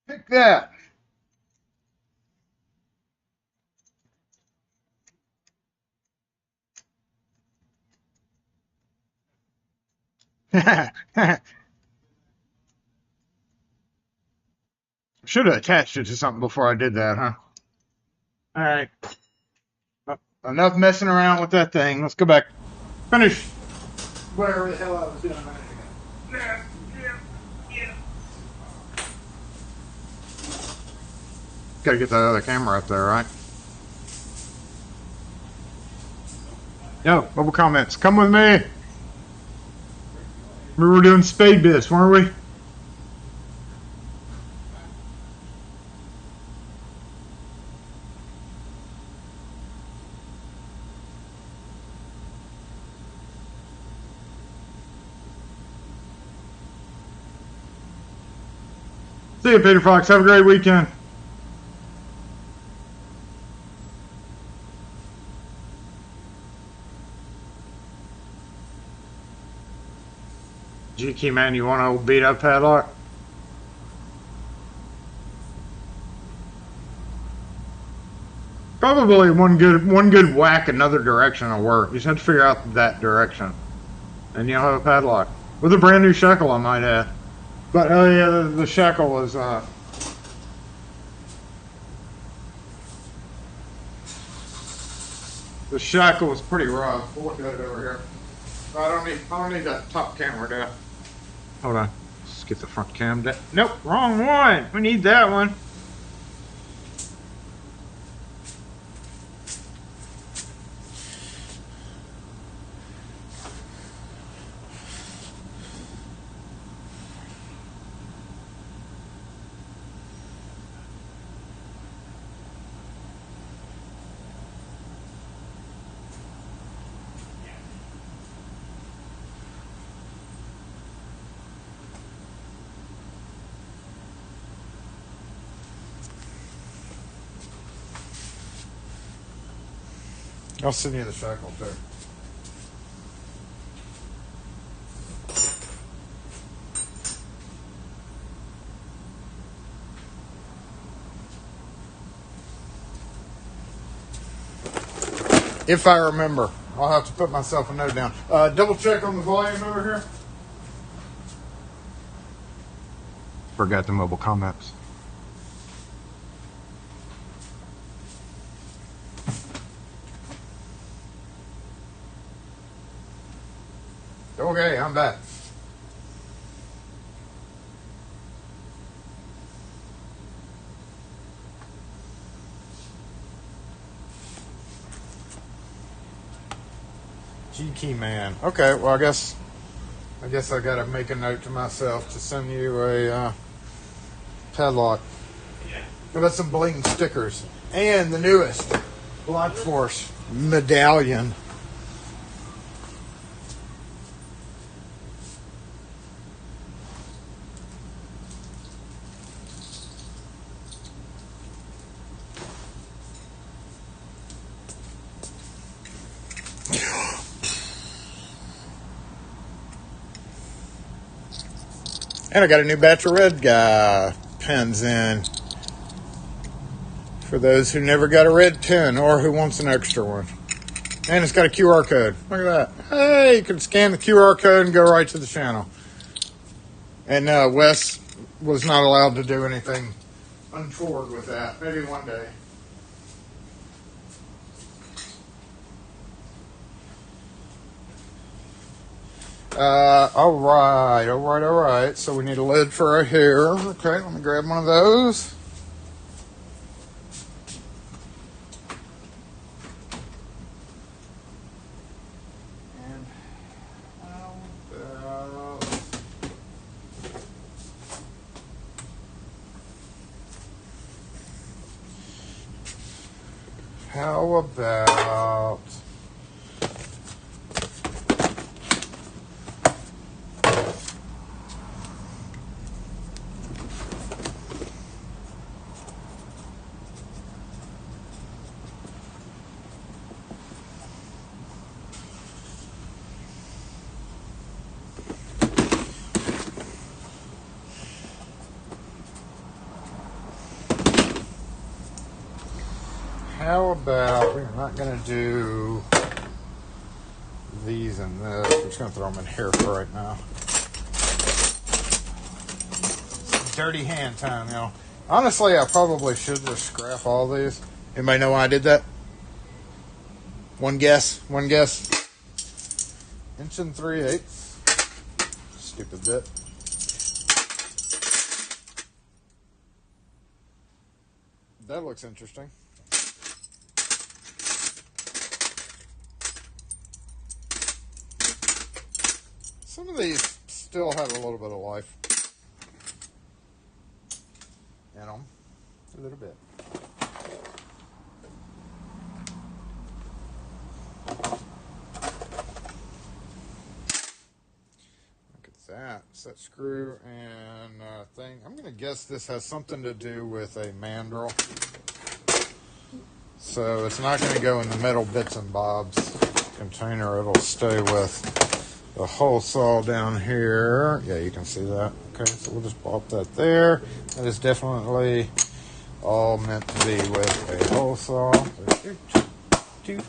Pick that. Should have attached it to something before I did that, huh? All right. Enough messing around with that thing. Let's go back. Finish whatever the hell I was doing. Got to get that other camera up there, right? Yo, mobile comments. Come with me. We were doing spade bits, weren't we? See you, Peter Fox. Have a great weekend. GK man, you want to beat up Padlock? Probably one good whack another direction will work. You just have to figure out that direction, and you'll have a Padlock with a brand new shackle, I might add. But oh yeah, the shackle was pretty rough. We'll look at it over here. I don't need that top camera down. Hold on. Let's get the front cam down. Nope, wrong one. We need that one. I'll send you the shackle too. If I remember, I'll have to put myself a note down. Double check on the volume over here. Forgot the mobile comments. Okay, I'm back. G-Key Man. Okay, well, I guess I gotta make a note to myself to send you a padlock. Yeah. How about some bling stickers? And the newest Black Force medallion. And I got a new batch of red guy pens in. For those who never got a red pen or who wants an extra one. And it's got a QR code. Look at that. Hey, you can scan the QR code and go right to the channel. And Wes was not allowed to do anything untoward with that. Maybe one day. All right. So we need a lid for our hair. Okay, let me grab one of those. And how about we're not going to do these and this. We're just going to throw them in here for right now. Dirty hand time, you know. Honestly, I probably should just scrap all these. Anybody know why I did that? One guess. 1 3/8. Stupid bit. That looks interesting. Some of these still have a little bit of life in them. A little bit. Look at that. Set screw and thing. I'm going to guess this has something to do with a mandrel. So it's not going to go in the metal bits and bobs container. It'll stay with the hole saw down here. Yeah, you can see that. Okay, so we'll just pop that there. That is definitely all meant to be with a hole saw. So, put you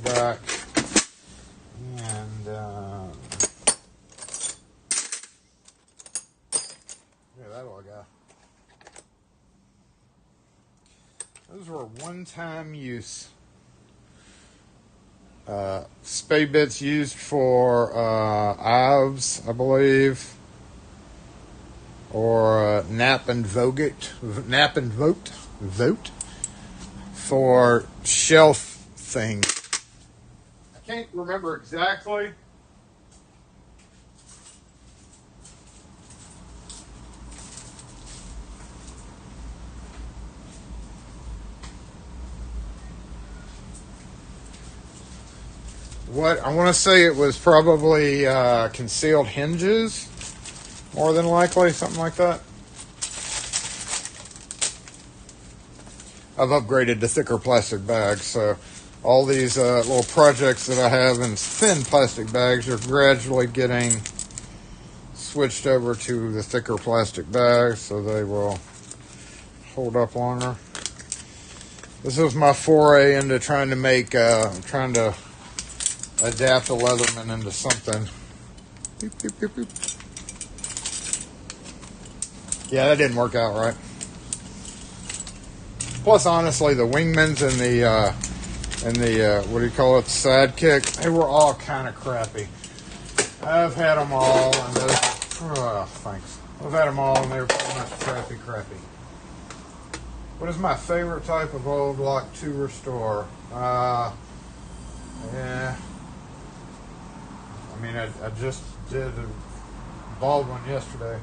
back. And yeah, that all I got. Those were one-time use. Spade bits used for Ives, I believe, or nap and vote for shelf things. I can't remember exactly. What I want to say, it was probably concealed hinges, more than likely, something like that. I've upgraded to thicker plastic bags, so all these little projects that I have in thin plastic bags are gradually getting switched over to the thicker plastic bags, so they will hold up longer. This was my foray into trying to make, adapt a Leatherman into something. Beep, beep, beep, beep. Yeah, that didn't work out right. Plus, honestly, the Wingmans and the what do you call it, Sidekick, they were all kind of crappy. I've had them all, and those, thanks. I've had them all, and they were pretty much crappy. What is my favorite type of old lock to restore? Yeah. I mean, I just did a bald one yesterday.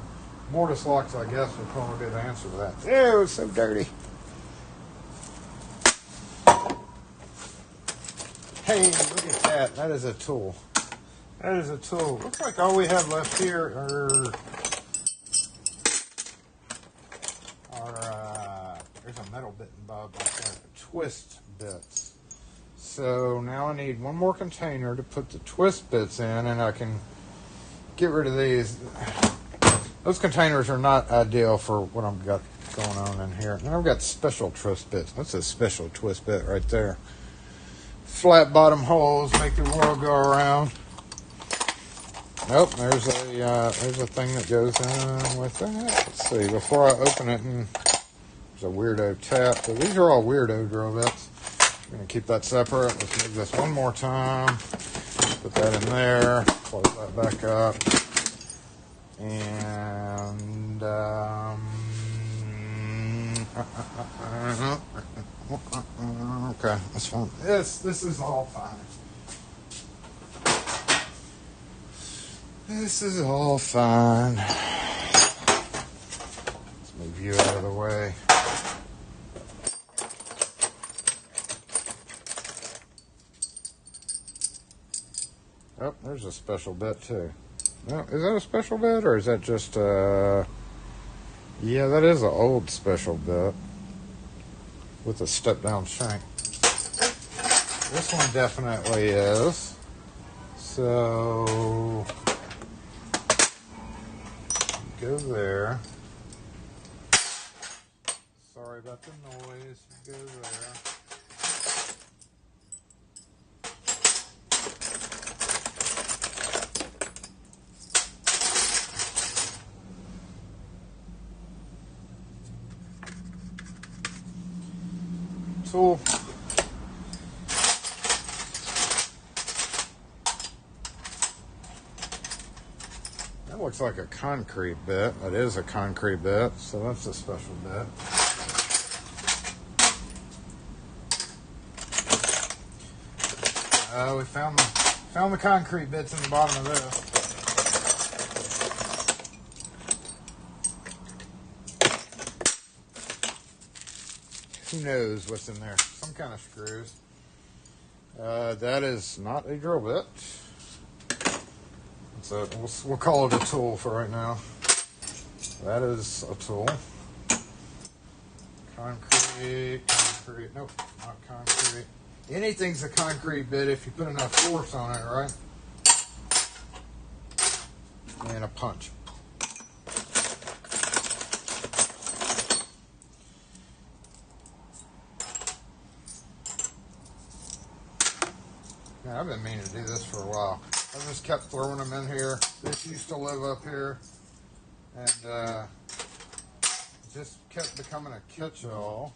Mortise locks, I guess, would probably be the answer to that. Ew, it's so dirty. Hey, look at that. That is a tool. That is a tool. Looks like all we have left here are there's a metal bit and bob right there. Twist bits. So now I need one more container to put the twist bits in, and I can get rid of these. Those containers are not ideal for what I've got going on in here. And I've got special twist bits. That's a special twist bit right there. Flat bottom holes make the world go around. Nope, there's a thing that goes in with that. Let's see, before I open it, and there's a weirdo tap. So these are all weirdo drill bits. I'm going to keep that separate. Let's move this one more time. Put that in there. Close that back up. And okay, that's fine. This is all fine. This is all fine. Let's move you out of the way. Oh, there's a special bit too. No, is that a special bit or is that just yeah, that is an old special bit with a step down shank. This one definitely is. So go there. Sorry about the noise. Go there. Tool. That looks like a concrete bit. That is a concrete bit, so that's a special bit. We found the concrete bits in the bottom of this. Who knows what's in there? Some kind of screws. That is not a drill bit. So we'll call it a tool for right now. That is a tool. Concrete. Nope, not concrete. Anything's a concrete bit if you put enough force on it, right? And a punch. Man, I've been meaning to do this for a while. I just kept throwing them in here. This used to live up here. And just kept becoming a catch-all.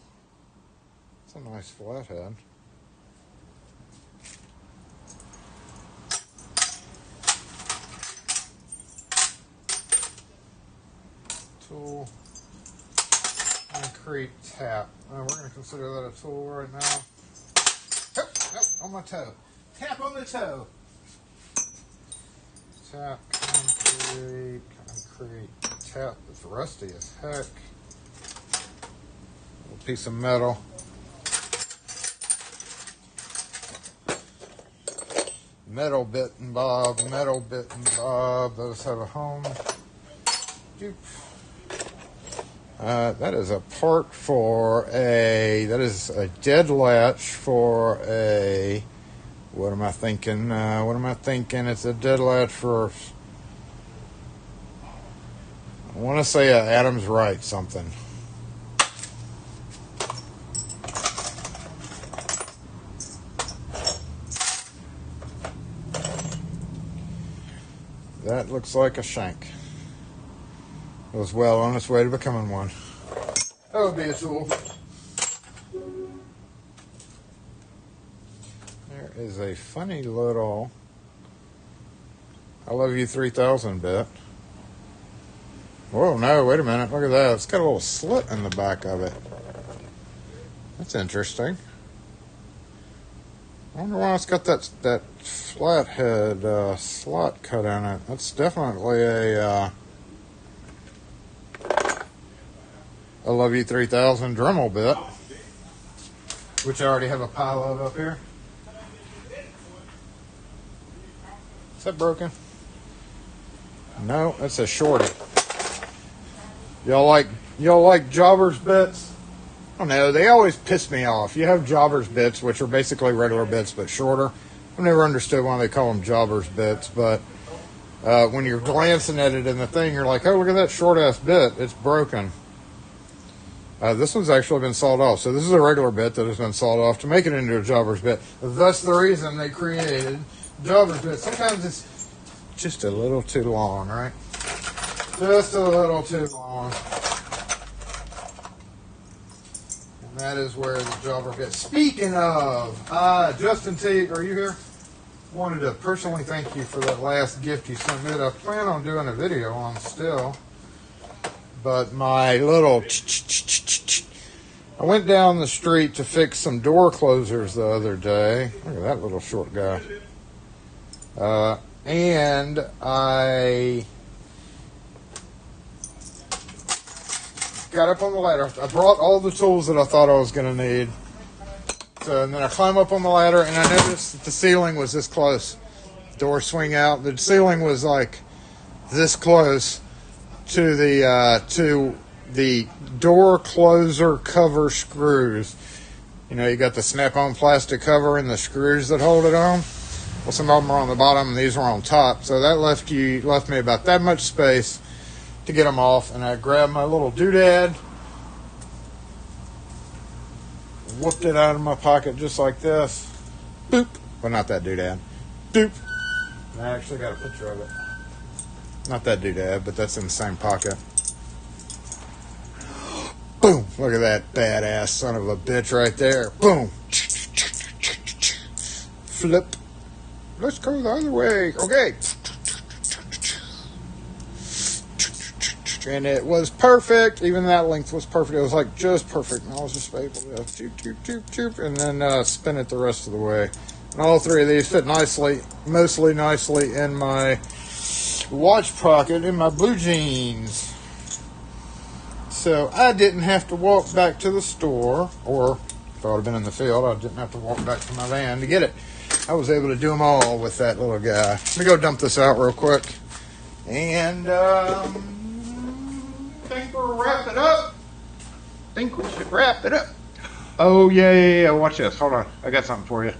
It's a nice flathead. Tool. Concrete tap. We're going to consider that a tool right now. Oh, nope, on my toe. Tap on the toe. Tap, concrete, tap. It's rusty as heck. A little piece of metal. Metal bit and bob, those have a home. Doop. That is a part for that is a dead latch for a, what am I thinking? It's a dead latch for, I want to say a Adams Wright something. That looks like a shank. It was well on its way to becoming one. That would be a tool. There is a funny little I love you 3000 bit. Whoa, no, wait a minute. Look at that. It's got a little slit in the back of it. That's interesting. wonder why it's got that flathead slot cut in it. That's definitely a Love You 3000 Dremel bit, which I already have a pile of up here. Is that broken? No, that's a shorty. Y'all like jobbers bits? I don't know, they always piss me off. You have jobbers bits, which are basically regular bits but shorter. I've never understood why they call them jobbers bits, but when you're glancing at it in the thing, you're like, oh, look at that short ass bit, it's broken. This one's actually been sawed off, so this is a regular bit that has been sawed off to make it into a jobbers bit. That's the reason they created jobbers bits. Sometimes it's just a little too long, right? Just a little too long. And that is where the jobber bit. Speaking of, Justin T, are you here? Wanted to personally thank you for that last gift you sent me that I plan on doing a video on still. But my little... I went down the street to fix some door closers the other day. Look at that little short guy. And I got up on the ladder. I brought all the tools that I thought I was going to need. So, and then I climb up on the ladder, and I noticed that the ceiling was this close. Door swing out. The ceiling was like this close to the door closer cover screws. You know, you got the snap-on plastic cover and the screws that hold it on. Well, some of them are on the bottom and these were on top. So that left me about that much space to get them off. And I grabbed my little doodad, whooped it out of my pocket just like this. Boop. Well, not that doodad. Doop. And I actually got a picture of it. Not that doodad, but that's in the same pocket. Boom. Look at that badass son of a bitch right there. Boom. Flip. Let's go the other way. Okay. And it was perfect. Even that length was perfect. It was like just perfect. And I was just able to choop, and then spin it the rest of the way. And all three of these fit nicely, mostly nicely in my watch pocket in my blue jeans. So I didn't have to walk back to the store, or if I would have been in the field, I didn't have to walk back to my van to get it. I was able to do them all with that little guy. Let me go dump this out real quick. And think we'll wrap it up. Think we should wrap it up. Oh, yeah. Watch this. Hold on. I got something for you.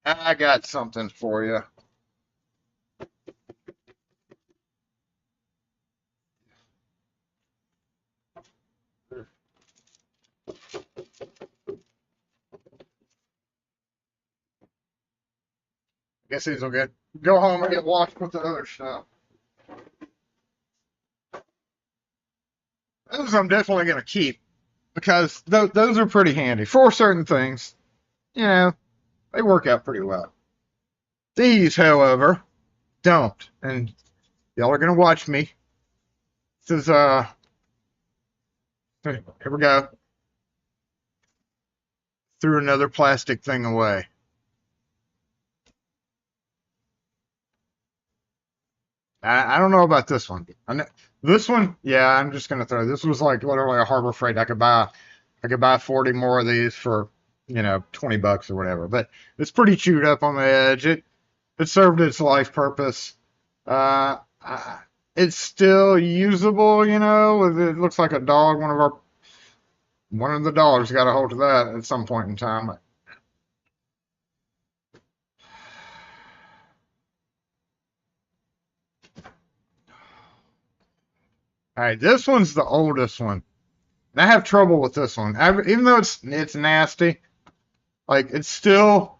I got something for you. Guess these will go home and get washed with the other stuff. Those I'm definitely going to keep because those are pretty handy for certain things. You know, they work out pretty well. These, however, don't. And y'all are going to watch me. This is, here we go. Threw another plastic thing away. I don't know about this one. This one, yeah, I'm just gonna throw. This was like literally a Harbor Freight. I could buy 40 more of these for, you know, $20 or whatever. But it's pretty chewed up on the edge. It served its life purpose. It's still usable, you know. It looks like a dog. One of the dogs got a hold of that at some point in time. All right, this one's the oldest one. And I have trouble with this one. Even though it's nasty, like it still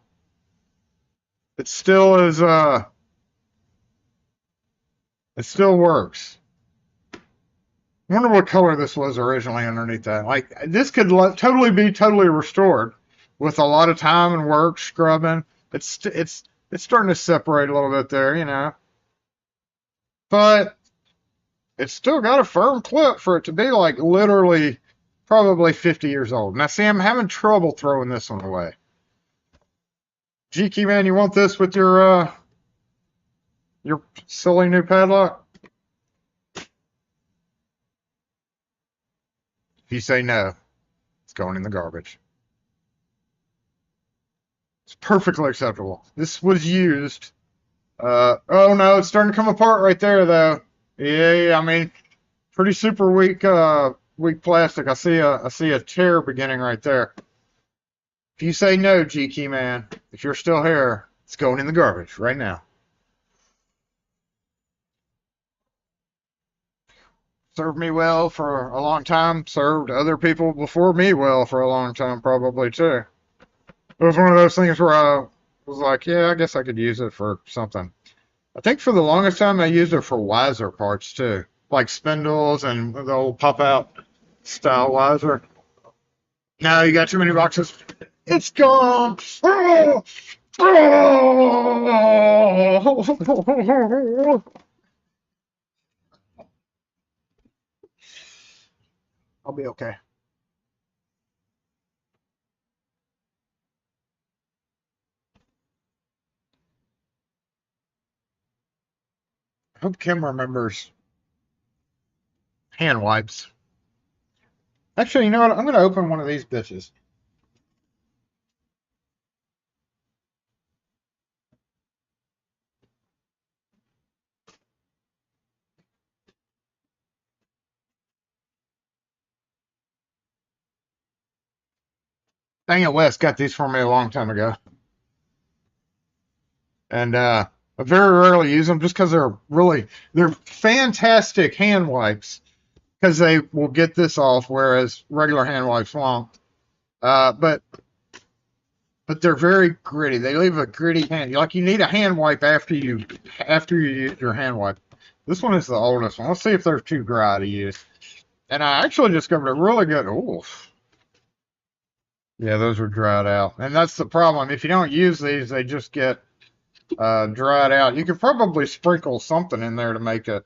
is it still works. I wonder what color this was originally underneath that. Like this could totally be totally restored with a lot of time and work scrubbing. It's It's starting to separate a little bit there, you know. But it's still got a firm clip for it to be like literally probably 50 years old. Now, see, I'm having trouble throwing this one away. GK man, you want this with your silly new padlock? If you say no, it's going in the garbage. It's perfectly acceptable. This was used. Oh no, it's starting to come apart right there, though. Yeah, I mean, pretty super weak, weak plastic. I see a tear beginning right there. If you say no, GK man, if you're still here, it's going in the garbage right now. Served me well for a long time. Served other people before me well for a long time, probably too. It was one of those things where I was like, yeah, I guess I could use it for something. I think for the longest time I used it for wiser parts too, like spindles and the old pop-out style wiser. No, you got too many boxes. It's gone. I'll be okay. I hope Kim remembers hand wipes. Actually, you know what? I'm going to open one of these bitches. Dang it, Wes got these for me a long time ago. And I very rarely use them just because they're fantastic hand wipes because they will get this off, whereas regular hand wipes won't. But they're very gritty. They leave a gritty hand. Like you need a hand wipe after you use your hand wipe. This one is the oldest one. Let's see if they're too dry to use. And I actually discovered a really good. Oof. Yeah, those are dried out, and that's the problem. If you don't use these, they just get dried out. You could probably sprinkle something in there to make it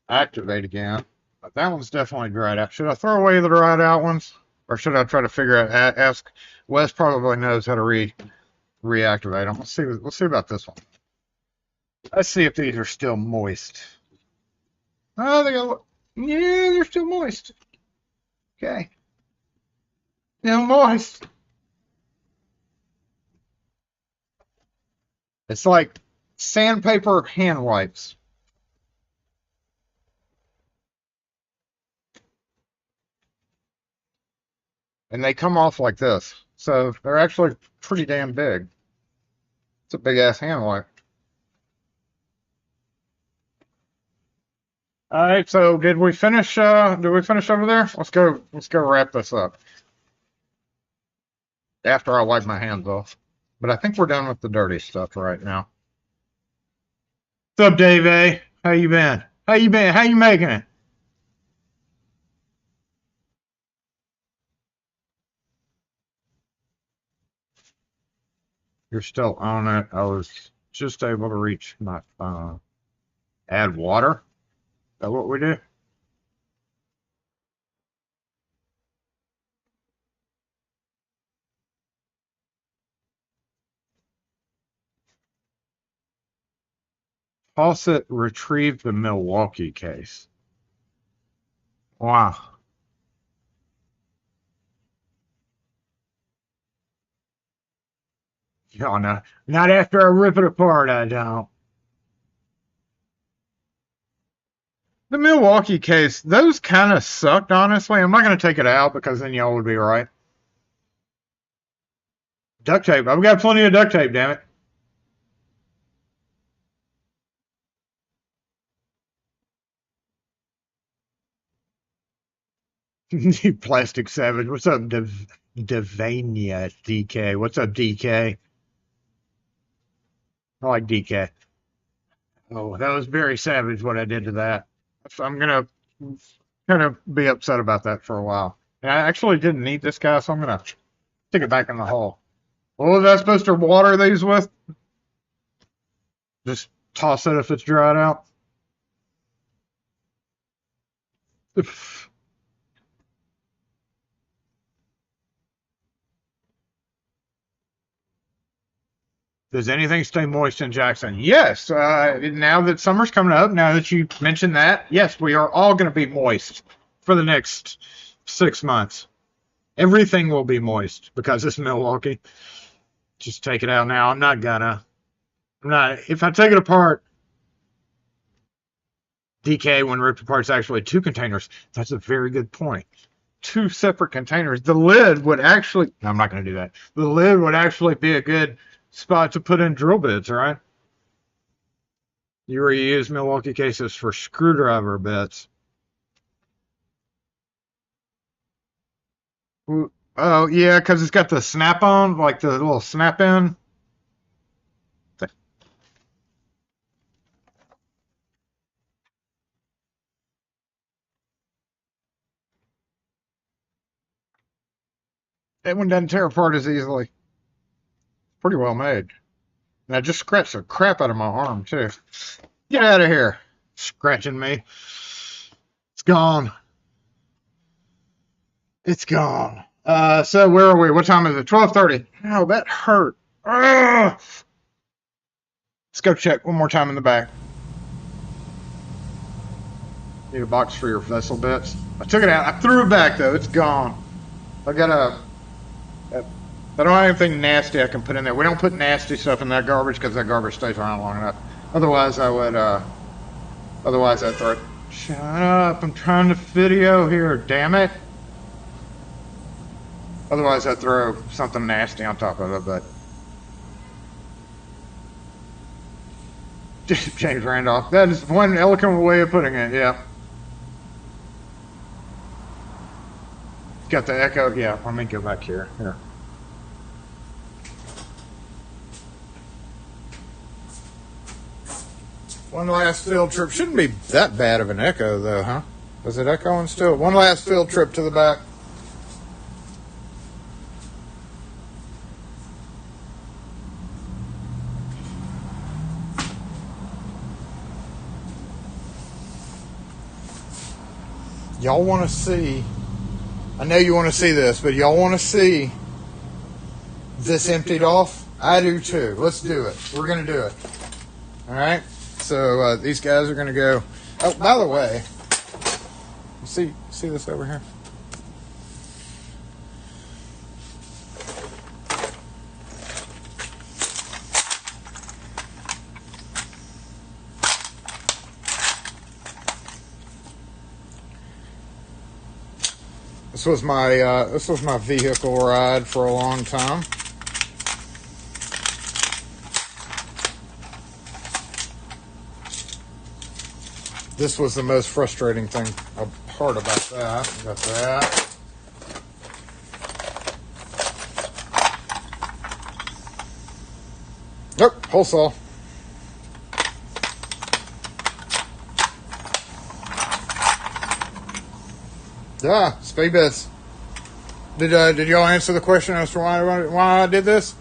activate again. But that one's definitely dried out. Should I throw away the dried out ones, or should I try to figure out? Ask Wes. Probably knows how to reactivate them. Let's see about this one. Let's see if these are still moist. Oh, yeah, they're still moist. Okay, still moist. It's like sandpaper hand wipes. And they come off like this. So they're actually pretty damn big. It's a big ass hand wipe. All right, so did we finish over there? Let's go wrap this up. After I wipe my hands off. But I think we're done with the dirty stuff right now. What's up, Dave A? How you been? How you been? How you making it? You're still on it. I was just able to reach my phone. Add water? Is that what we do? Fawcett retrieved the Milwaukee case. Wow. No, not after I rip it apart, I don't. The Milwaukee case, those kind of sucked, honestly. I'm not going to take it out because then y'all would be right. Duct tape. I've got plenty of duct tape, damn it. Plastic Savage. What's up, Devania DK? What's up, DK? I like DK. Oh, that was very savage what I did to that. So I'm going to kind of be upset about that for a while. And I actually didn't need this guy, so I'm going to stick it back in the hole. What was I supposed to water these with? Just toss it if it's dried out. Does anything stay moist in Jackson? Yes. Now that summer's coming up, now that you mentioned that, yes, we are all going to be moist for the next 6 months. Everything will be moist because it's Milwaukee. Just take it out now. I'm not gonna. If I take it apart, DK when ripped apart is actually 2 containers. That's a very good point. 2 separate containers. The lid would actually. No, I'm not going to do that. The lid would actually be a good spot to put in drill bits, right? You reuse Milwaukee cases for screwdriver bits. Oh, yeah, because it's got the snap-on, like the little snap-in. That one doesn't tear apart as easily. Pretty well made. And I just scratched the crap out of my arm, too. Get out of here. Scratching me. It's gone. It's gone. So where are we? What time is it? 12:30. Oh, that hurt. Ugh. Let's go check one more time in the back. Need a box for your vessel bits. I took it out. I threw it back, though. It's gone. I don't have anything nasty I can put in there. We don't put nasty stuff in that garbage because that garbage stays around long enough. Otherwise, I would, otherwise I'd throw it. Shut up. I'm trying to video here. Damn it. Otherwise, I'd throw something nasty on top of it, but. James Randolph. That is one eloquent way of putting it, yeah. Got the echo. Yeah, let me go back here. Here. One last field trip. Shouldn't be that bad of an echo, though, huh? Is it echoing still? One last field trip to the back. Y'all want to see, I know you want to see this, but y'all want to see this emptied off? I do too. Let's do it. We're going to do it. All right? So these guys are going to go. Oh, by the way, see this over here? This was my vehicle ride for a long time. This was the most frustrating thing, part about that. Got that. Nope, hole saw. Yeah, speed bits. Did y'all answer the question as to why I did this?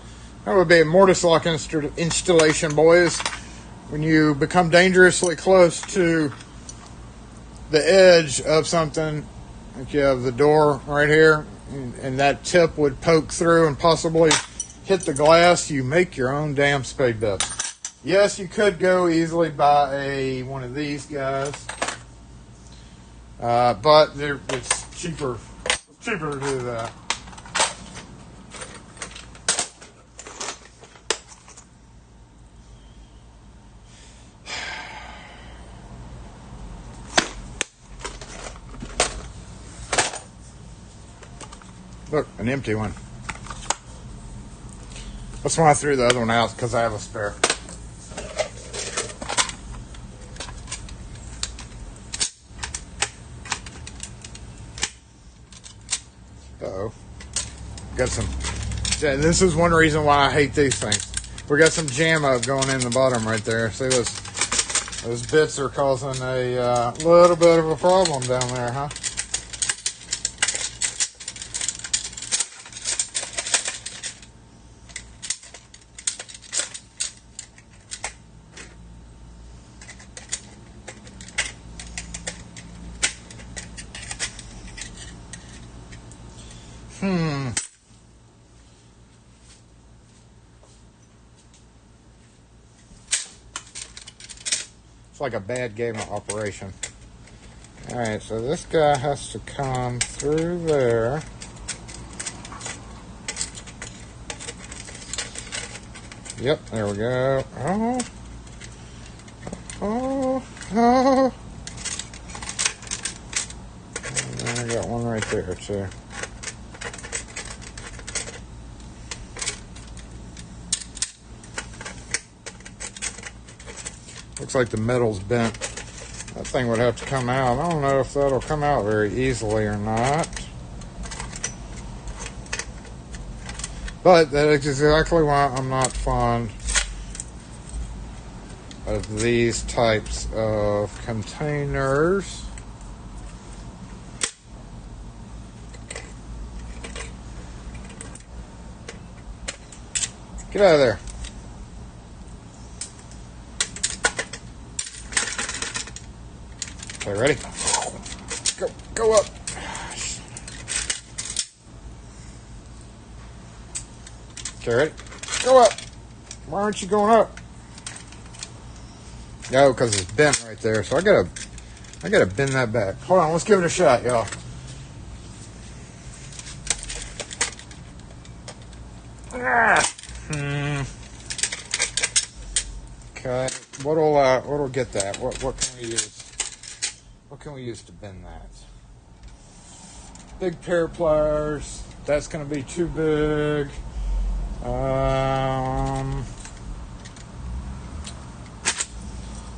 That would be a mortise lock installation, boys. When you become dangerously close to the edge of something, like you have the door right here, and that tip would poke through and possibly hit the glass, you make your own damn speed bit. Yes, you could go easily buy one of these guys, but it's cheaper to do that. Look, an empty one. That's why I threw the other one out, because I have a spare. Uh-oh. Got some. This is one reason why I hate these things. We got some jam up going in the bottom right there. See, those bits are causing a little bit of a problem down there, huh? It's like a bad game of Operation. Alright, so this guy has to come through there. Yep, there we go. Oh. And then I got one right there, too. Looks like the metal's bent. That thing would have to come out. I don't know if that'll come out very easily or not. But that is exactly why I'm not fond of these types of containers. Get out of there. Okay, ready? Go up. Okay, ready? Go up. Why aren't you going up? No, because it's bent right there. So I gotta bend that back. Hold on, let's give it a shot, y'all. Okay, what'll get that? What can we use? What can we use to bend that? Big pair of pliers. That's gonna be too big.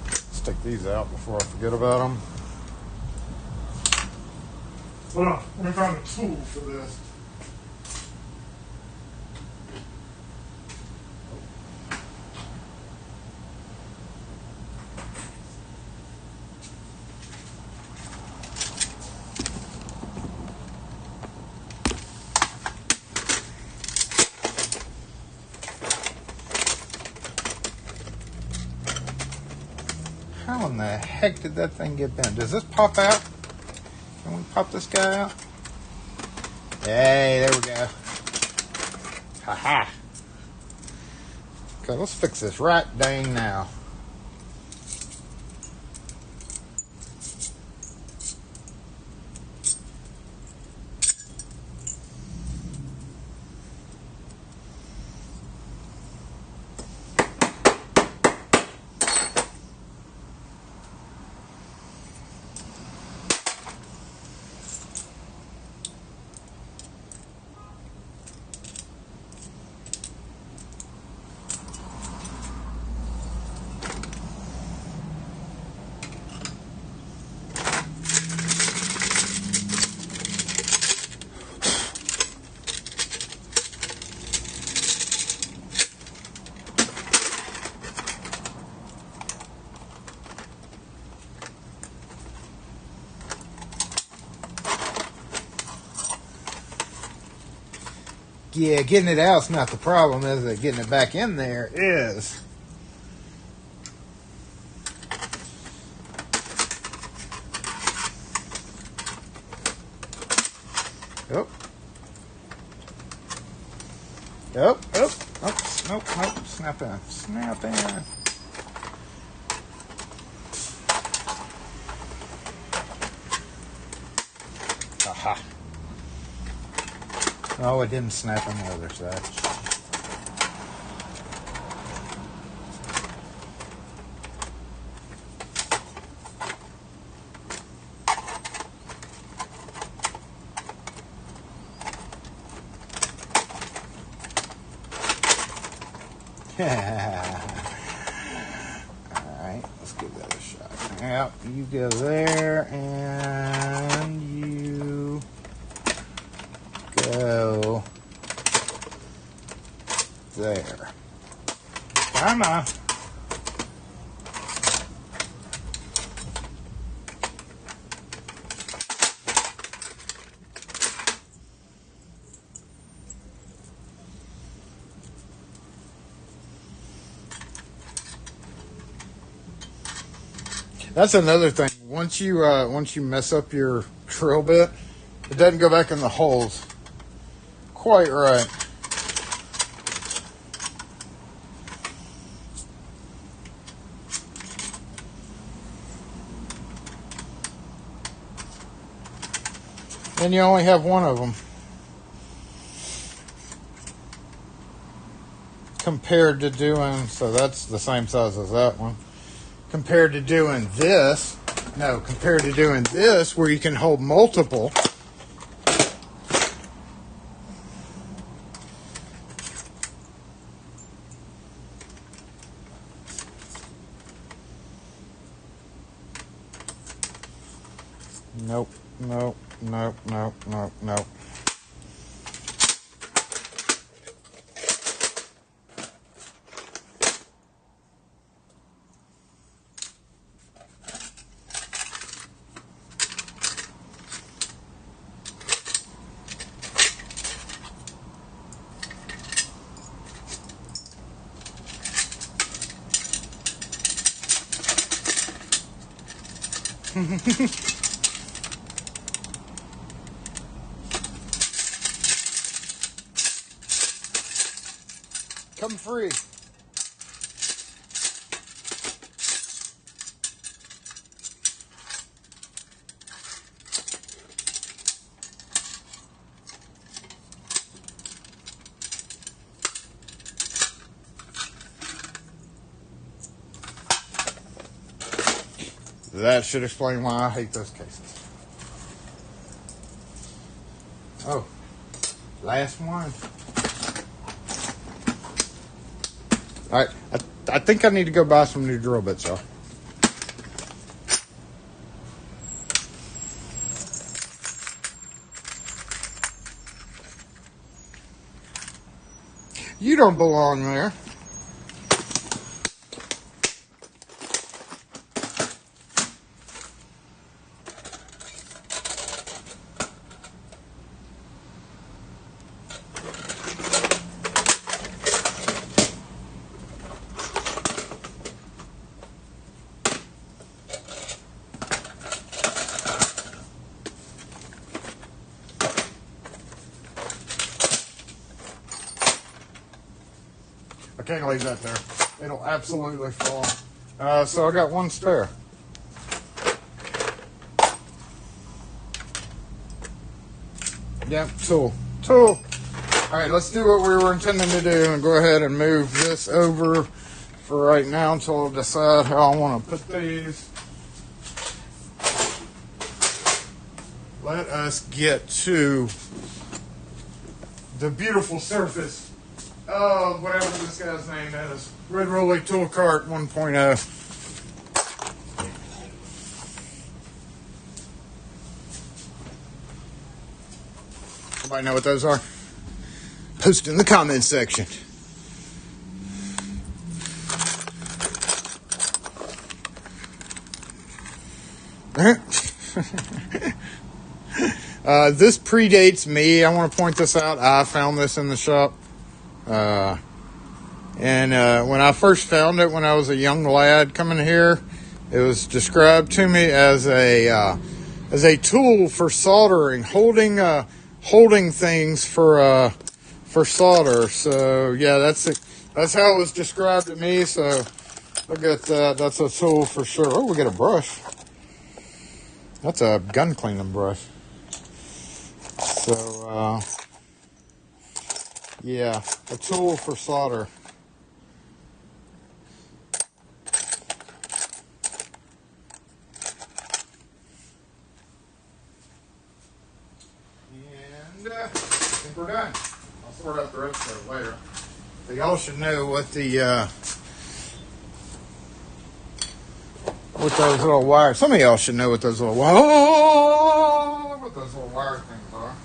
Let's take these out before I forget about them. Hold on, let me find a tool for this. How in the heck did that thing get bent? Does this pop out? Can we pop this guy out? Hey, there we go. Ha-ha. Okay, let's fix this right dang now. Yeah, getting it out's not the problem, is it? Getting it back in there is. Oh. Nope. Snap in. Aha. Oh, it didn't snap on the other side. Alright, let's give that a shot. Yep, you go there, and you go there. Come on. That's another thing. Once you mess up your drill bit, it doesn't go back in the holes. quite right. And you only have one of them. Compared to doing, so that's the same size as that one. Compared to doing this, compared to doing this where you can hold multiple. Nope, nope, nope, nope, nope, nope. Come free. That should explain why I hate those cases. Oh, last one. All right, I think I need to go buy some new drill bits, y'all. You don't belong there. I can't leave that there. It'll absolutely fall. So I got one spare. Yep, tool. All right, let's do what we were intending to do and go ahead and move this over for right now until I decide how I want to put these. Let us get to the beautiful surface of whatever this guy's name is. Red Rolly Tool Cart 1.0. Everybody know what those are? Post in the comments section. This predates me. I want to point this out. I found this in the shop. And when I first found it, when I was a young lad coming here, it was described to me as a tool for soldering, holding things for solder. So yeah, that's how it was described to me. So look at that. That's a tool for sure. Oh, we got a brush. That's a gun cleaning brush. So yeah, a tool for solder. And I think we're done. I'll sort out the rest of it later. So y'all should know what what those little wires. Some of y'all should know what those little wire things are.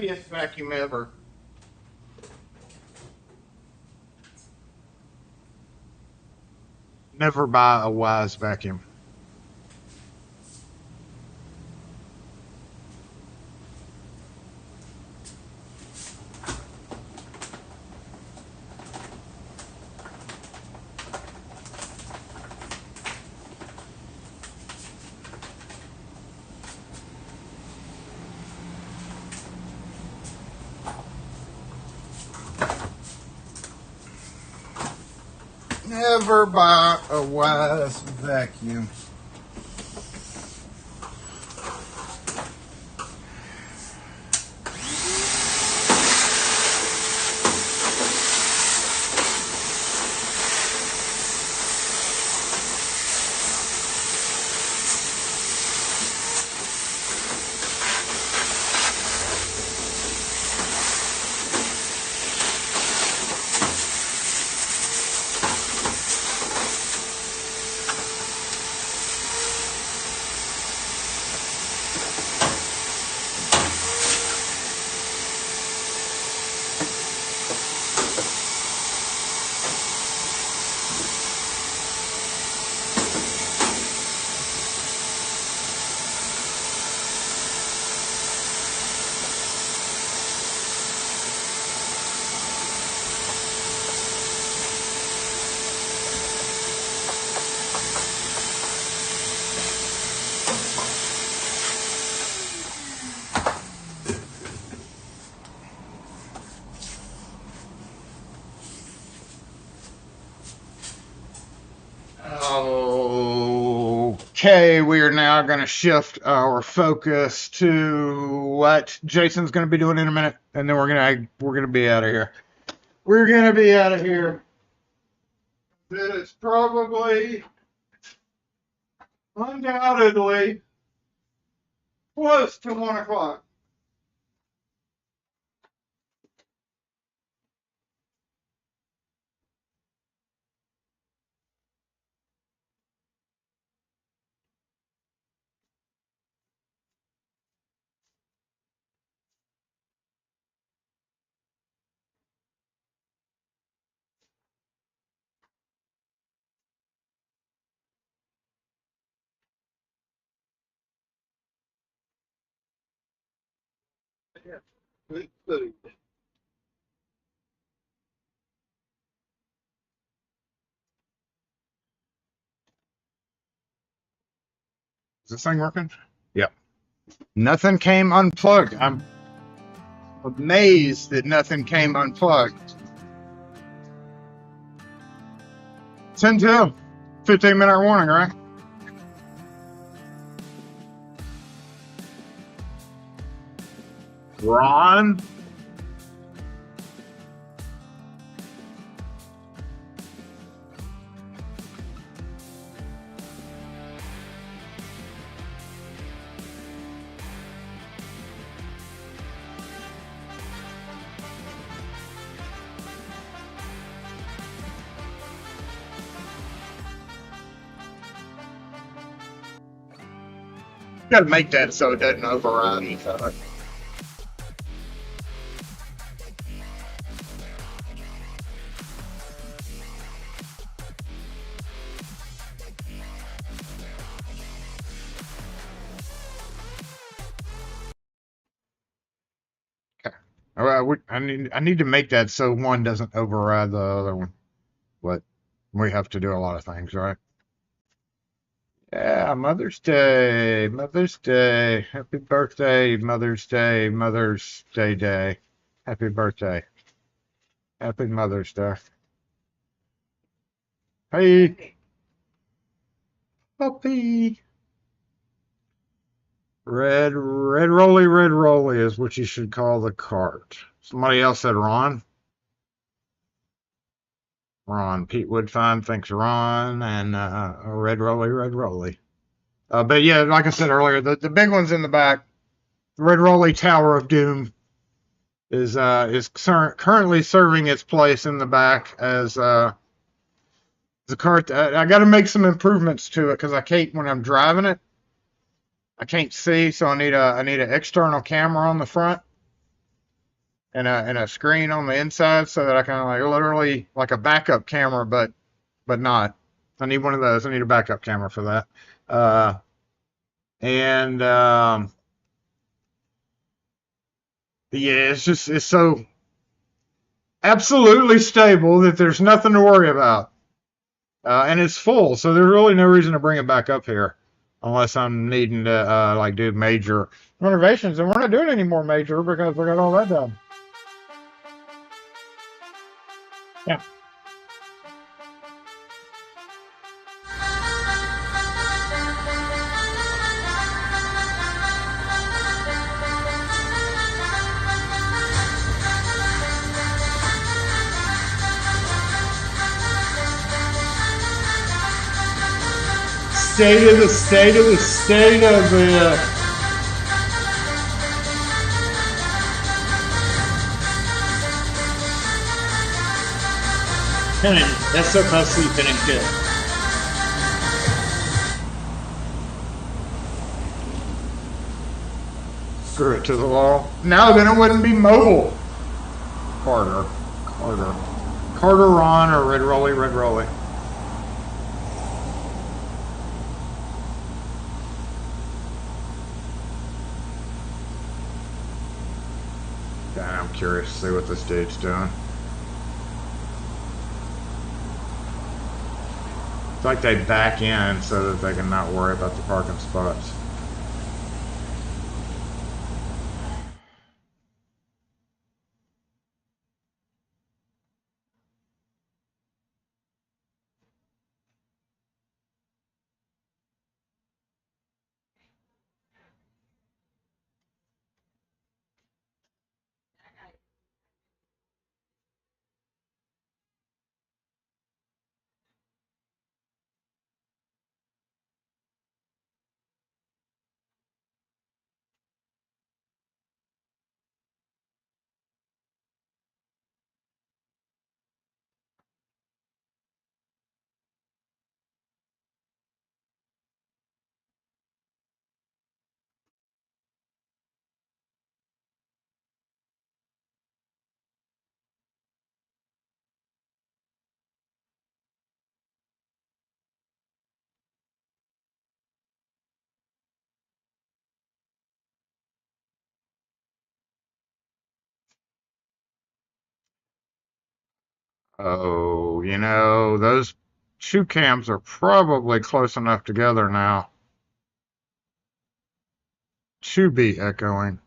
happiest vacuum ever. Never buy a Wise vacuum. Never buy a Wise vacuum. Okay, we are now going to shift our focus to what Jason's going to be doing in a minute, and then we're gonna be out of here. We're gonna be out of here. It's probably, undoubtedly, close to 1 o'clock. Is this thing working? Yep. Nothing came unplugged. I'm amazed that nothing came unplugged. 10-2. 15-minute warning, right? Ron? Gotta make that so it doesn't override each other. Okay. All right, I need to make that so one doesn't override the other one. But we have to do a lot of things, right? Yeah, Mother's Day, Mother's Day. Happy birthday, Mother's Day, Mother's Day Day. Happy birthday. Happy Mother's Day. Hey, puppy. Red Rolly is what you should call the cart. Somebody else said Ron. Ron. Pete Woodfine thinks Ron, and Red Rolly. But yeah, like I said earlier, the big one's in the back. Red Rolly Tower of Doom is currently serving its place in the back as the cart. I got to make some improvements to it because I can't, when I'm driving it, I can't see, so I need an external camera on the front and a screen on the inside so that I can like literally like a backup camera, but not. I need one of those. I need a backup camera for that. And yeah, it's so absolutely stable that there's nothing to worry about. And it's full, so there's really no reason to bring it back up here unless I'm needing to like do major renovations, and we're not doing any more major because we got all that done. Yeah. State of the state of the state of the. SFSC finished it. Screw it to the wall. No, then it wouldn't be mobile. Carter, Ron, or Red Rolly. I'm curious to see what this dude's doing. It's like they back in so that they can not worry about the parking spots. Oh, those two cams are probably close enough together now to be echoing.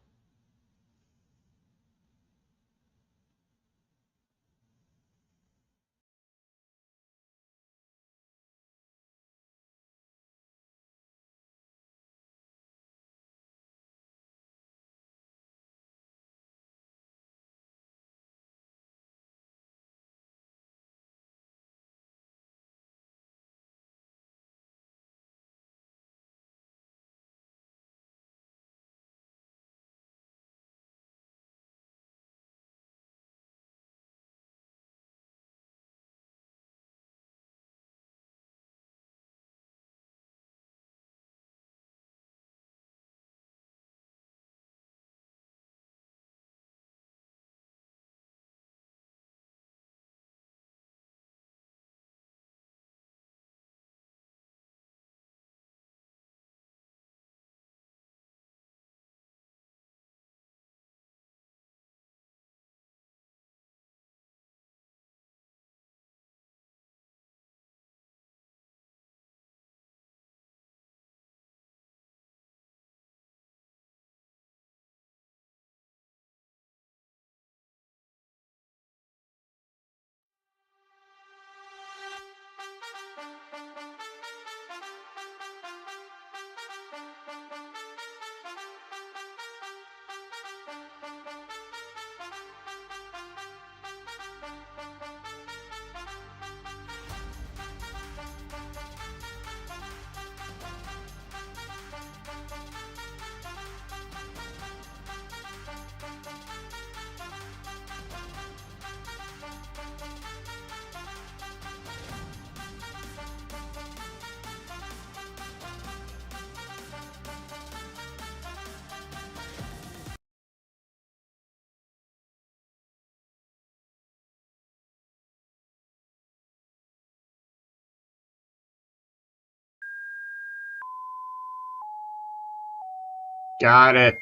Got it.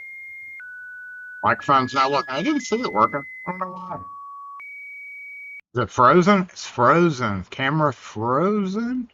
Microphone's not working. I didn't see it working. I don't know why. Is it frozen? It's frozen. Camera frozen?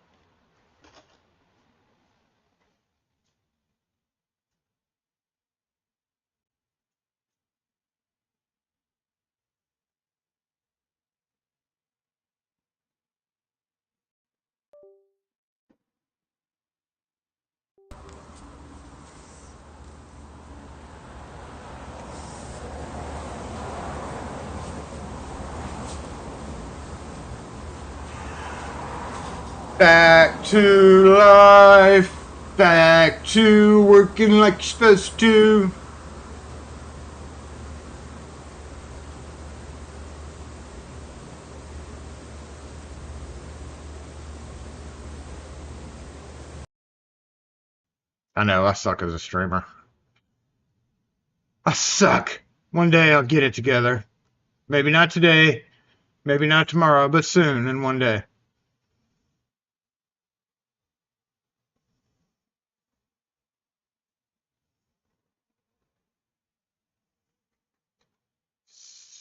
Back to life. Back to working like you're supposed to. I know, I suck as a streamer. I suck. One day I'll get it together. Maybe not today, maybe not tomorrow, but soon in one day.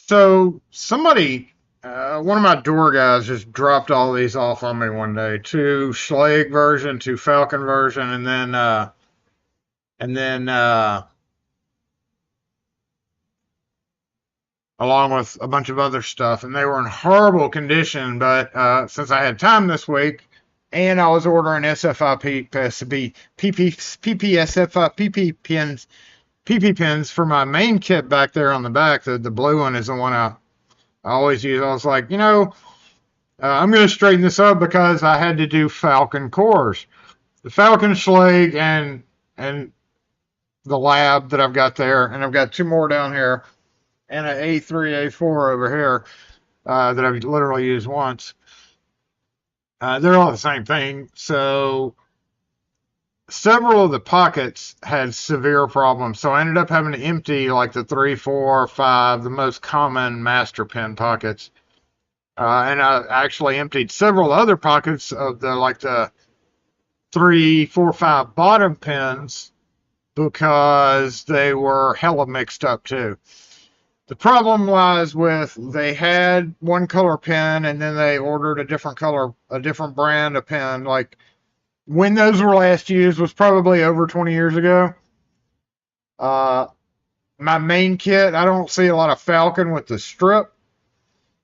So somebody, one of my door guys just dropped all these off on me one day. Two Schlage version, two Falcon version, and then along with a bunch of other stuff, and they were in horrible condition. But since I had time this week, and I was ordering SFI PP pins for my main kit back there on the back. The blue one is the one I always use. I was like, I'm going to straighten this up because I had to do Falcon cores, the Falcon Schlage and the lab that I've got there, and I've got two more down here, and an A3, A4 over here that I've literally used once. They're all the same thing. So several of the pockets had severe problems. So I ended up having to empty like the 3, 4, 5, the most common master pin pockets. And I actually emptied several other pockets of the 3, 4, 5 bottom pins because they were hella mixed up too. The problem lies with they had one color pen and then they ordered a different color, a different brand of pen. Like when those were last used was probably over 20 years ago. My main kit, I don't see a lot of Falcon with the strip.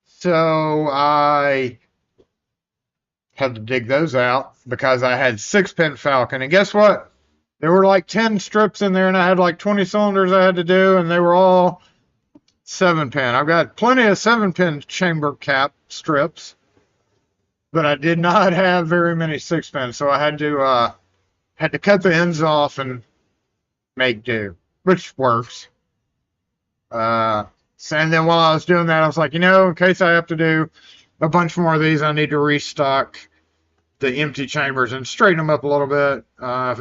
So I had to dig those out because I had 6-pin Falcon. And guess what? There were like 10 strips in there and I had like 20 cylinders I had to do, and they were all 7-pin. I've got plenty of 7-pin chamber cap strips, but I did not have very many 6-pin, so I had to cut the ends off and make do, which works. And then while I was doing that, I was like, in case I have to do a bunch more of these, I need to restock the empty chambers and straighten them up a little bit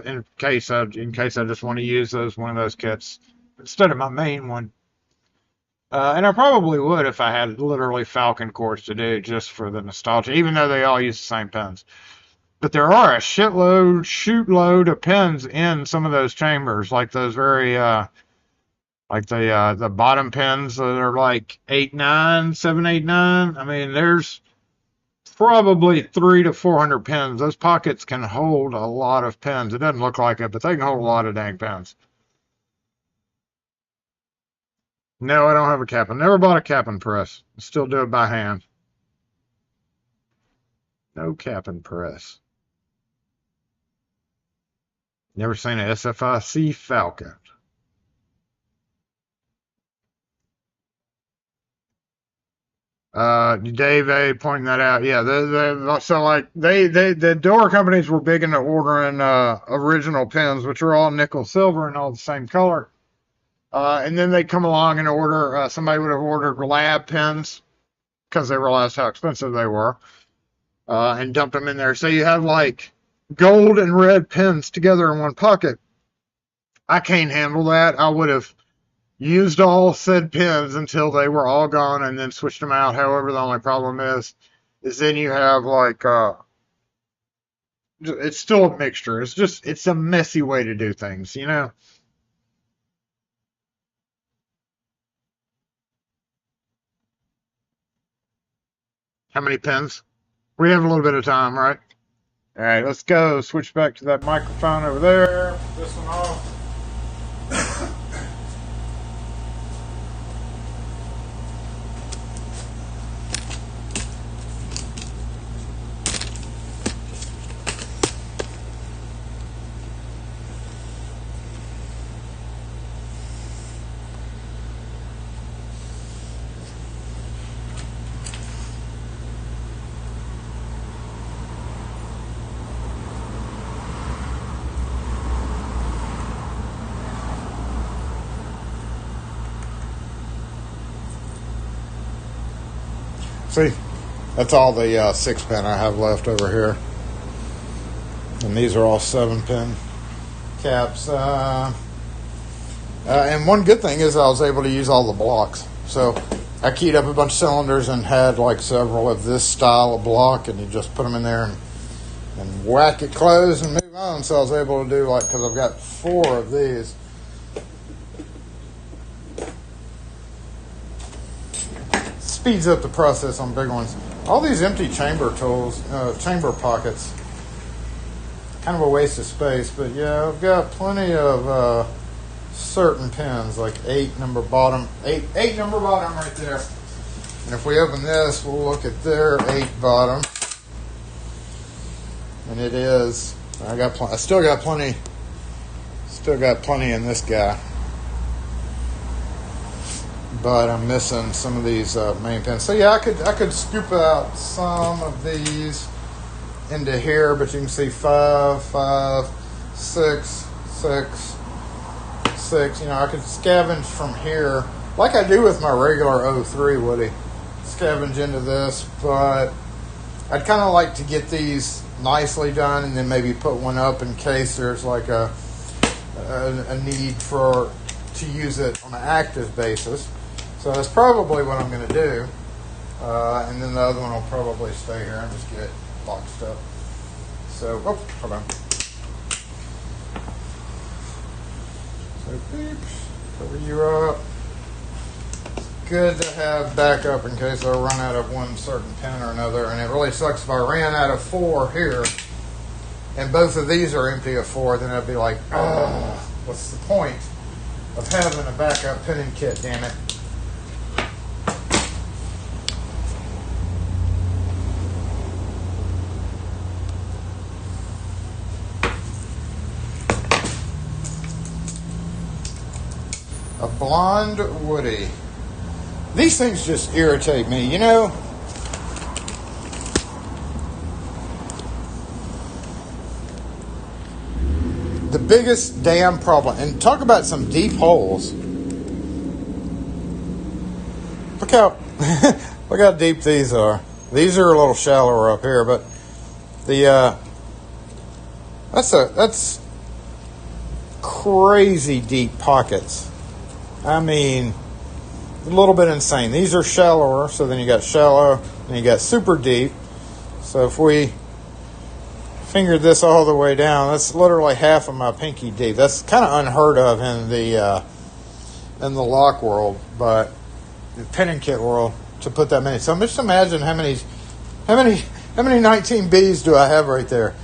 in case I just want to use one of those kits instead of my main one. And I probably would if I had literally Falcon cores to do just for the nostalgia, even though they all use the same pins. But there are a shootload of pins in some of those chambers, like those very, like the bottom pins that are like 8-9, 7-8-9. I mean, there's probably 300 to 400 pins. Those pockets can hold a lot of pins. It doesn't look like it, but they can hold a lot of dang pins. No, I don't have a cap. I never bought a cap and press. I still do it by hand. No cap and press. Never seen an SFIC Falcon. Dave A pointing that out. Yeah, the door companies were big into ordering original pins, which are all nickel silver and all the same color. And then they'd come along and order, somebody would have ordered lab pins because they realized how expensive they were, and dumped them in there. So you have like gold and red pins together in one pocket. I can't handle that. I would have used all said pins until they were all gone and then switched them out. However, the only problem is then you have like, it's still a mixture. It's a messy way to do things, How many pins? We have a little bit of time, right? All right, let's go. Switch back to that microphone over there. Put this one off. See, that's all the 6 pin I have left over here. And these are all 7 pin caps. And one good thing is I was able to use all the blocks. So I keyed up a bunch of cylinders and had like several of this style of block, and you just put them in there and whack it closed and move on. So I was able to do like, because I've got 4 of these. Speeds up the process on big ones. All these empty chamber tools, chamber pockets, kind of a waste of space, but yeah, I've got plenty of certain pins, like 8 number bottom right there. And if we open this, we'll look at their 8 bottom, and it is. I still got plenty in this guy. But I'm missing some of these main pins. So yeah, I could scoop out some of these into here, but you can see 5, 5, 6, 6, 6. You know, I could scavenge from here like I do with my regular 03 Woody. Scavenge into this, but I'd kind of like to get these nicely done and then maybe put one up in case there's like a need to use it on an active basis. So that's probably what I'm going to do. And then the other one will probably stay here and just get it boxed up. So, hold on. So, beep, cover you up. It's good to have backup in case I run out of one certain pin or another. And it really sucks if I ran out of 4 here and both of these are empty of 4, then I'd be like, oh, what's the point of having a backup pinning kit, damn it. A blonde Woody. These things just irritate me, you know. The biggest damn problem, and talk about some deep holes. Look how look how deep these are. These are a little shallower up here, but the that's crazy deep pockets. I mean, a little bit insane. These are shallower, so then you got shallow, and you got super deep. So if we fingered this all the way down, that's literally half of my pinky deep. That's kind of unheard of in the lock world, but the pinning kit world to put that many. So just imagine how many 19Bs do I have right there,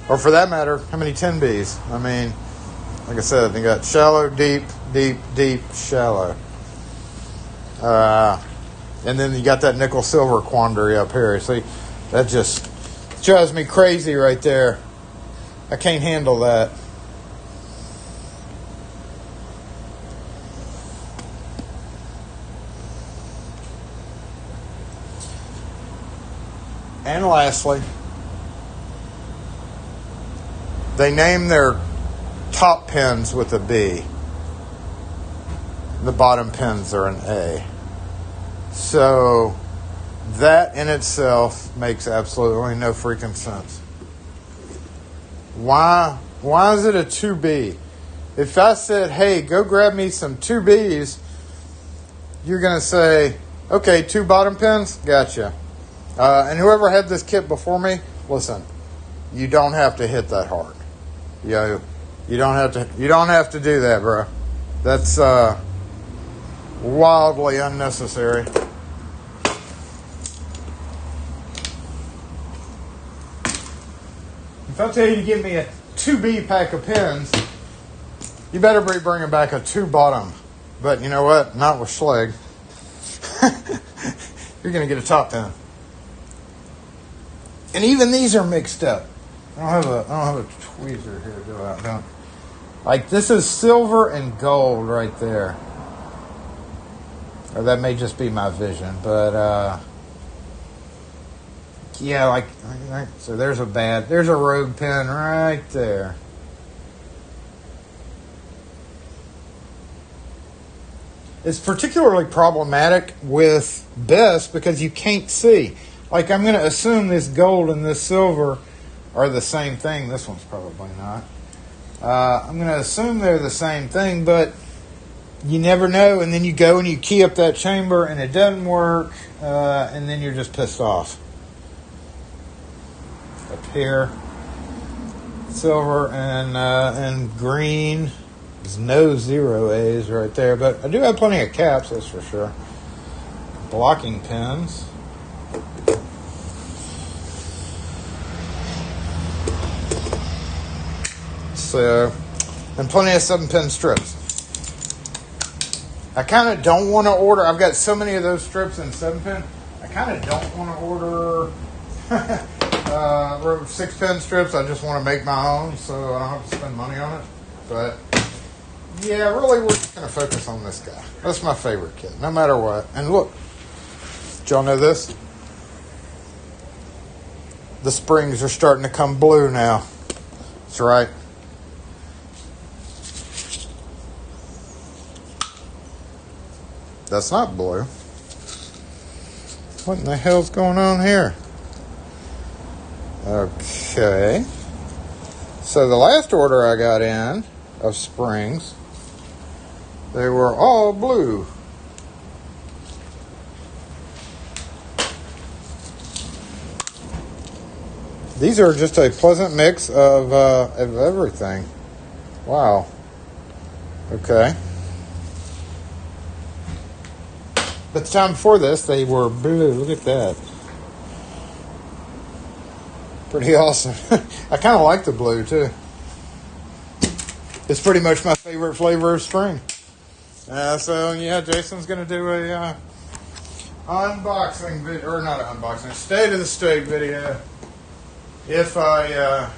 or for that matter, how many 10Bs? I mean. Like I said, they got shallow, deep, deep, deep, shallow. And then you got that nickel-silver quandary up here. See, that just drives me crazy right there. I can't handle that. And lastly, they name their top pins with a B. The bottom pins are an A. So that in itself makes absolutely no freaking sense. Why is it a 2B? If I said, hey, go grab me some 2Bs, you're going to say, okay, 2 bottom pins? Gotcha. And whoever had this kit before me, listen, you don't have to hit that hard. You don't have to do that, bro. That's wildly unnecessary. if I tell you to give me a 2B pack of pins, you better be bringing back a 2 bottom. But you know what? Not with Schleg. You're going to get a top pin. And even these are mixed up. I don't have a tweezer here, do I? No. Like, this is silver and gold right there. Or that may just be my vision, but yeah, like, so there's a rogue pin right there. It's particularly problematic with this because you can't see. Like, I'm going to assume this gold and this silver are the same thing. This one's probably not. I'm going to assume they're the same thing, but you never know. And then you go and you key up that chamber and it doesn't work, and then you're just pissed off. Up here, silver and green. There's no 0 A's right there, but I do have plenty of caps, that's for sure. Blocking pins. So, and plenty of 7-pin strips. I kind of don't want to order. I've got so many of those strips in 7-pin. I kind of don't want to order 6-pin strips. I just want to make my own, so I don't have to spend money on it. But yeah, really, we're just going to focus on this guy. That's my favorite kit, no matter what. And look, did y'all know this? The springs are starting to come blue now. That's right. That's not blue. What in the hell's going on here? Okay. So the last order I got in of springs, they were all blue. These are just a pleasant mix of everything. Wow. Okay. But the time before this, they were blue. Look at that. Pretty awesome. I kind of like the blue, too. It's pretty much my favorite flavor of spring. So, yeah, Jason's going to do a unboxing video, or not an unboxing, state of the state video. If I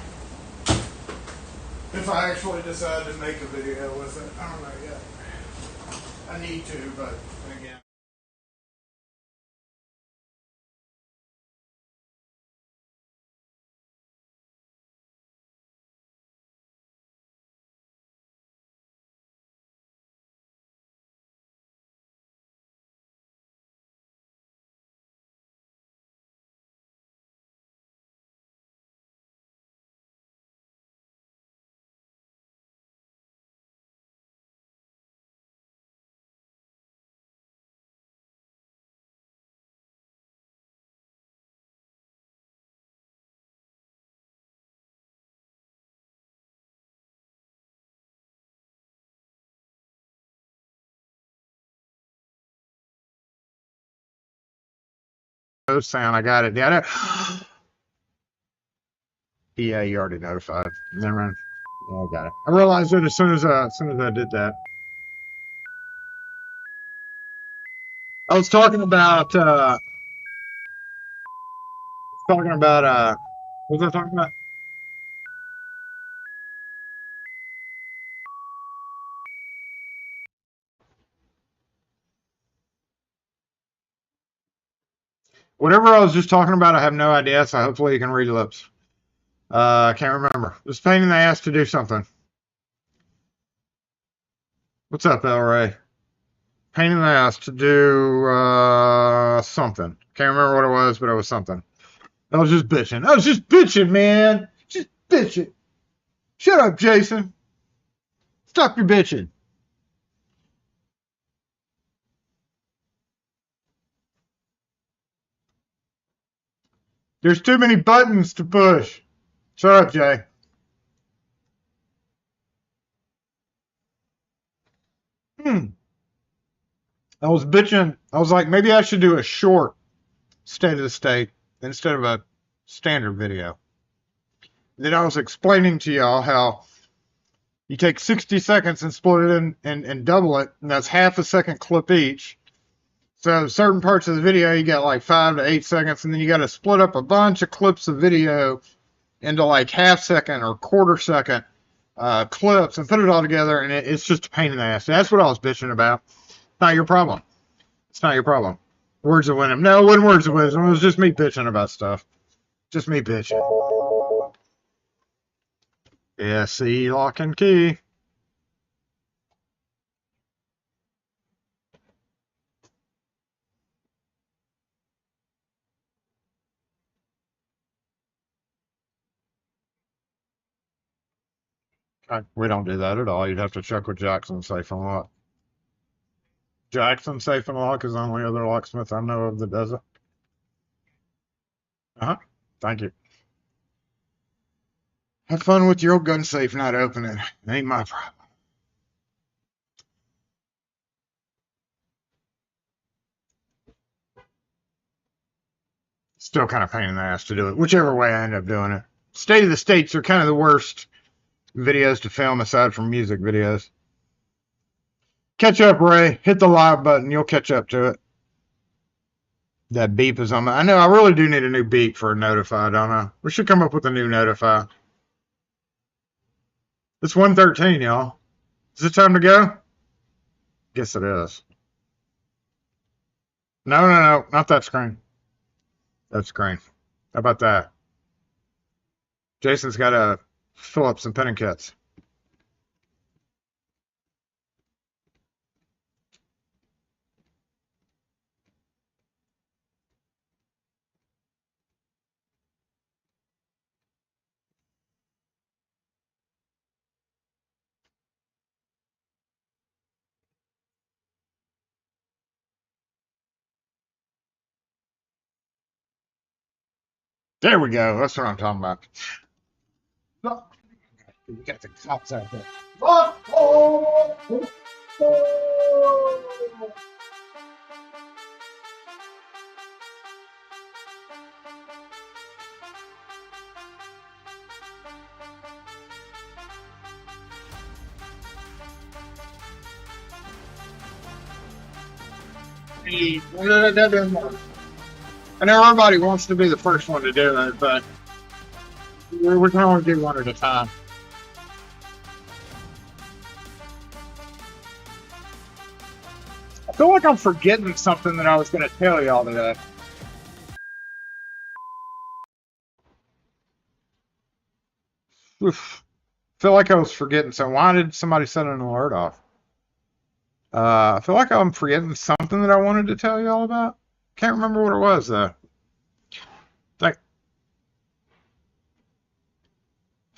actually decide to make a video with it. I don't know yet. I need to, but again. Sound, I got it. Yeah, yeah, you already notified. Never mind. Yeah, I got it. I realized it as soon as I did that. I was talking about what was I talking about? Whatever I was just talking about, I have no idea. So hopefully you can read lips. I can't remember. It's a pain in the ass to do something. What's up, El Ray? Pain in the ass to do something. Can't remember what it was, but it was something. I was just bitching, man. Just bitching. Shut up, Jason. Stop your bitching. There's too many buttons to push. Shut up, Jay. I was bitching. I was like, maybe I should do a short state of the state instead of a standard video. that I was explaining to y'all how you take 60 seconds and split it in and double it, and that's half a second clip each. So certain parts of the video, you got like 5 to 8 seconds, and then you got to split up a bunch of clips of video into like half second or quarter second clips and put it all together, and it's just a pain in the ass. That's what I was bitching about. Not your problem. It's not your problem. Words of wisdom. No, it wasn't words of wisdom. It was just me bitching about stuff. Just me bitching. Yeah, see, lock and key. We don't do that at all. You'd have to check with Jackson Safe and Lock. Jackson Safe and Lock is the only other locksmith I know of that does it. Thank you. Have fun with your old gun safe not opening. It ain't my problem. Still kind of pain in the ass to do it, whichever way I end up doing it. State of the States are kind of the worst videos to film aside from music videos. Catch up, Ray. Hit the live button. You'll catch up to it. That beep is on my... I know I really do need a new beep for a notify, don't I? We should come up with a new notify. It's 1:13, y'all. Is it time to go? Guess it is. No. Not that screen. That screen. How about that? Jason's got to fill up some pinning kits. There we go. That's what I'm talking about. Look, we got the cops out there. That doesn't work. I know everybody wants to be the first one to do it, but we can only do one at a time. I feel like I'm forgetting something that I was going to tell y'all today. Oof. I feel like I was forgetting something. Why did somebody set an alert off? I feel like I'm forgetting something that I wanted to tell y'all about. Can't remember what it was, though. If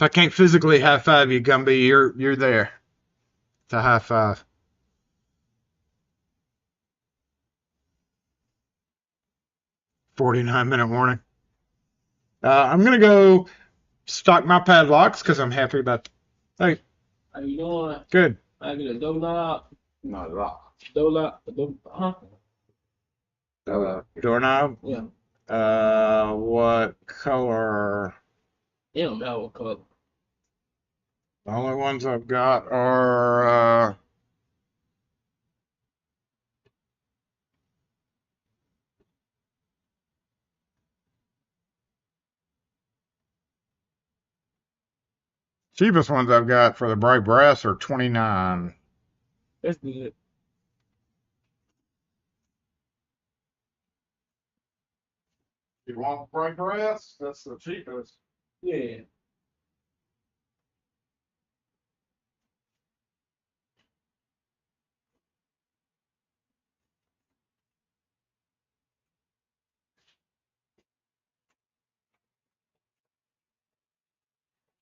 I can't physically high five you, Gumby, you're there to high five. "49-minute warning." I'm gonna go stock my padlocks because I'm happy about. Hey, How you doing? good. I get a door lock. Not lock. Door lock. Huh? Doorknob. Yeah. What color? It don't matter what color. The only ones I've got are cheapest ones I've got for the bright brass are $29. That's good. You want bright brass? That's the cheapest. Yeah.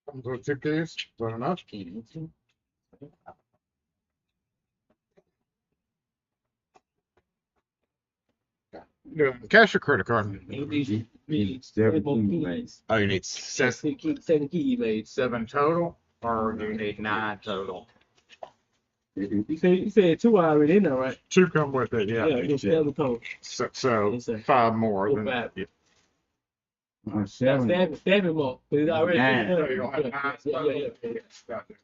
Comes with 2 keys. Is that enough? Doing cash or credit card? We need 7 keys. Oh, you need 7 keys made. 7 total, or you need 9 total? You said 2 already in there, right? 2 come with it, Yeah, yeah. it's 7 total. So Yes, sir. 5 more. Go Than, back. yeah. Seven more. But it's already. So Yeah, you'll have 9 total. yeah. Yes, got it.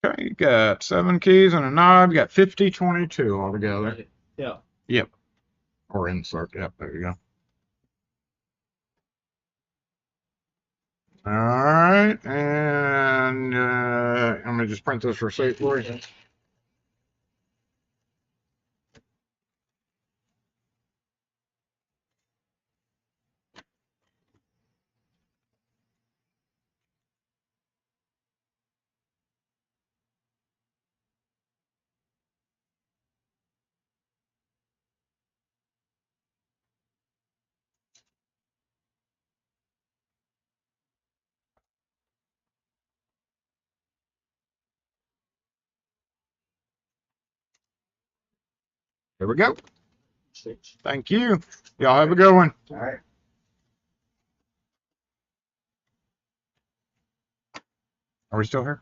Okay, you got 7 keys and a knob. You got 5022 altogether. Yeah. Yep. Or insert. Yep, there you go. All right, and let me just print this receipt for you. There we go. Thank you. Y'all have a good one. All right. Are we still here?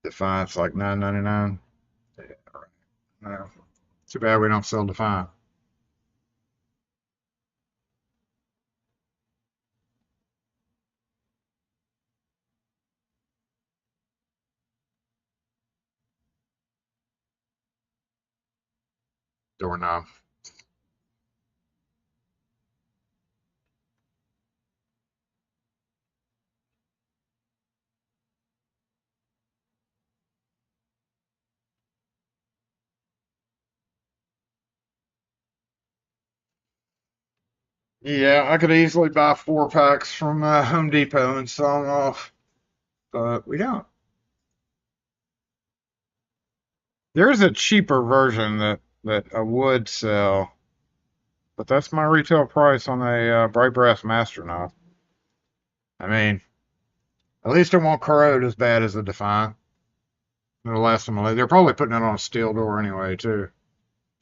Defiant's like $9.99. Yeah, all right. No. Too bad we don't sell Defiant. Doorknob. Yeah, I could easily buy 4 packs from Home Depot and sell them off, but we don't. There's a cheaper version that I would sell. But that's my retail price on a bright brass master knob. I mean, at least it won't corrode as bad as the Defiant. It'll last them a little. They're probably putting it on a steel door anyway, too.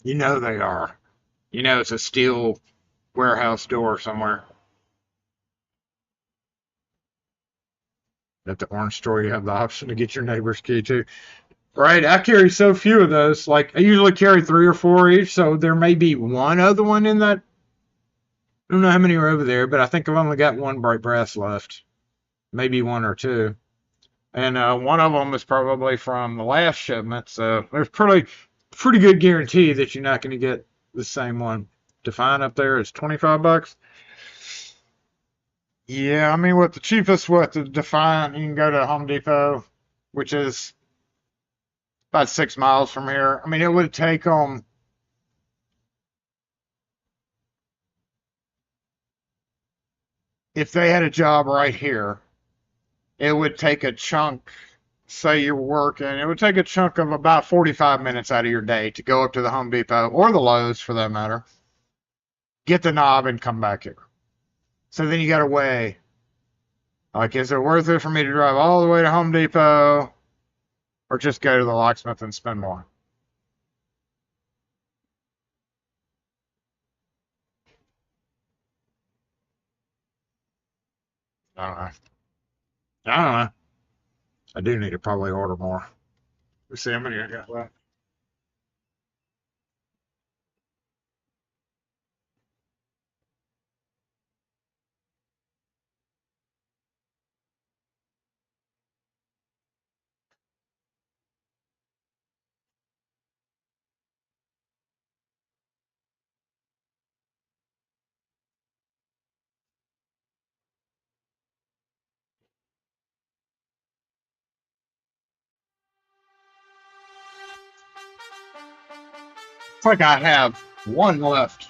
You know they are. You know it's a steel warehouse door somewhere. At the orange store, you have the option to get your neighbor's key, too. Right, I carry so few of those. Like, I usually carry 3 or 4 each, so there may be one other one in that. I don't know how many are over there, but I think I've only got one bright brass left. Maybe 1 or 2. And one of them is probably from the last shipment, so there's pretty good guarantee that you're not going to get the same one. Defiant up there is $25. Yeah, I mean, with the cheapest, the Defiant, you can go to Home Depot, which is about 6 miles from here. I mean, it would take them. If they had a job right here, it would take a chunk, say you're working, it would take a chunk of about 45 minutes out of your day to go up to the Home Depot or the Lowe's for that matter, get the knob and come back here. So then you got to weigh, like, is it worth it for me to drive all the way to Home Depot or just go to the locksmith and spend more? I don't know. I don't know. I do need to probably order more. Let's see how many I got left. It's like I have 1 left.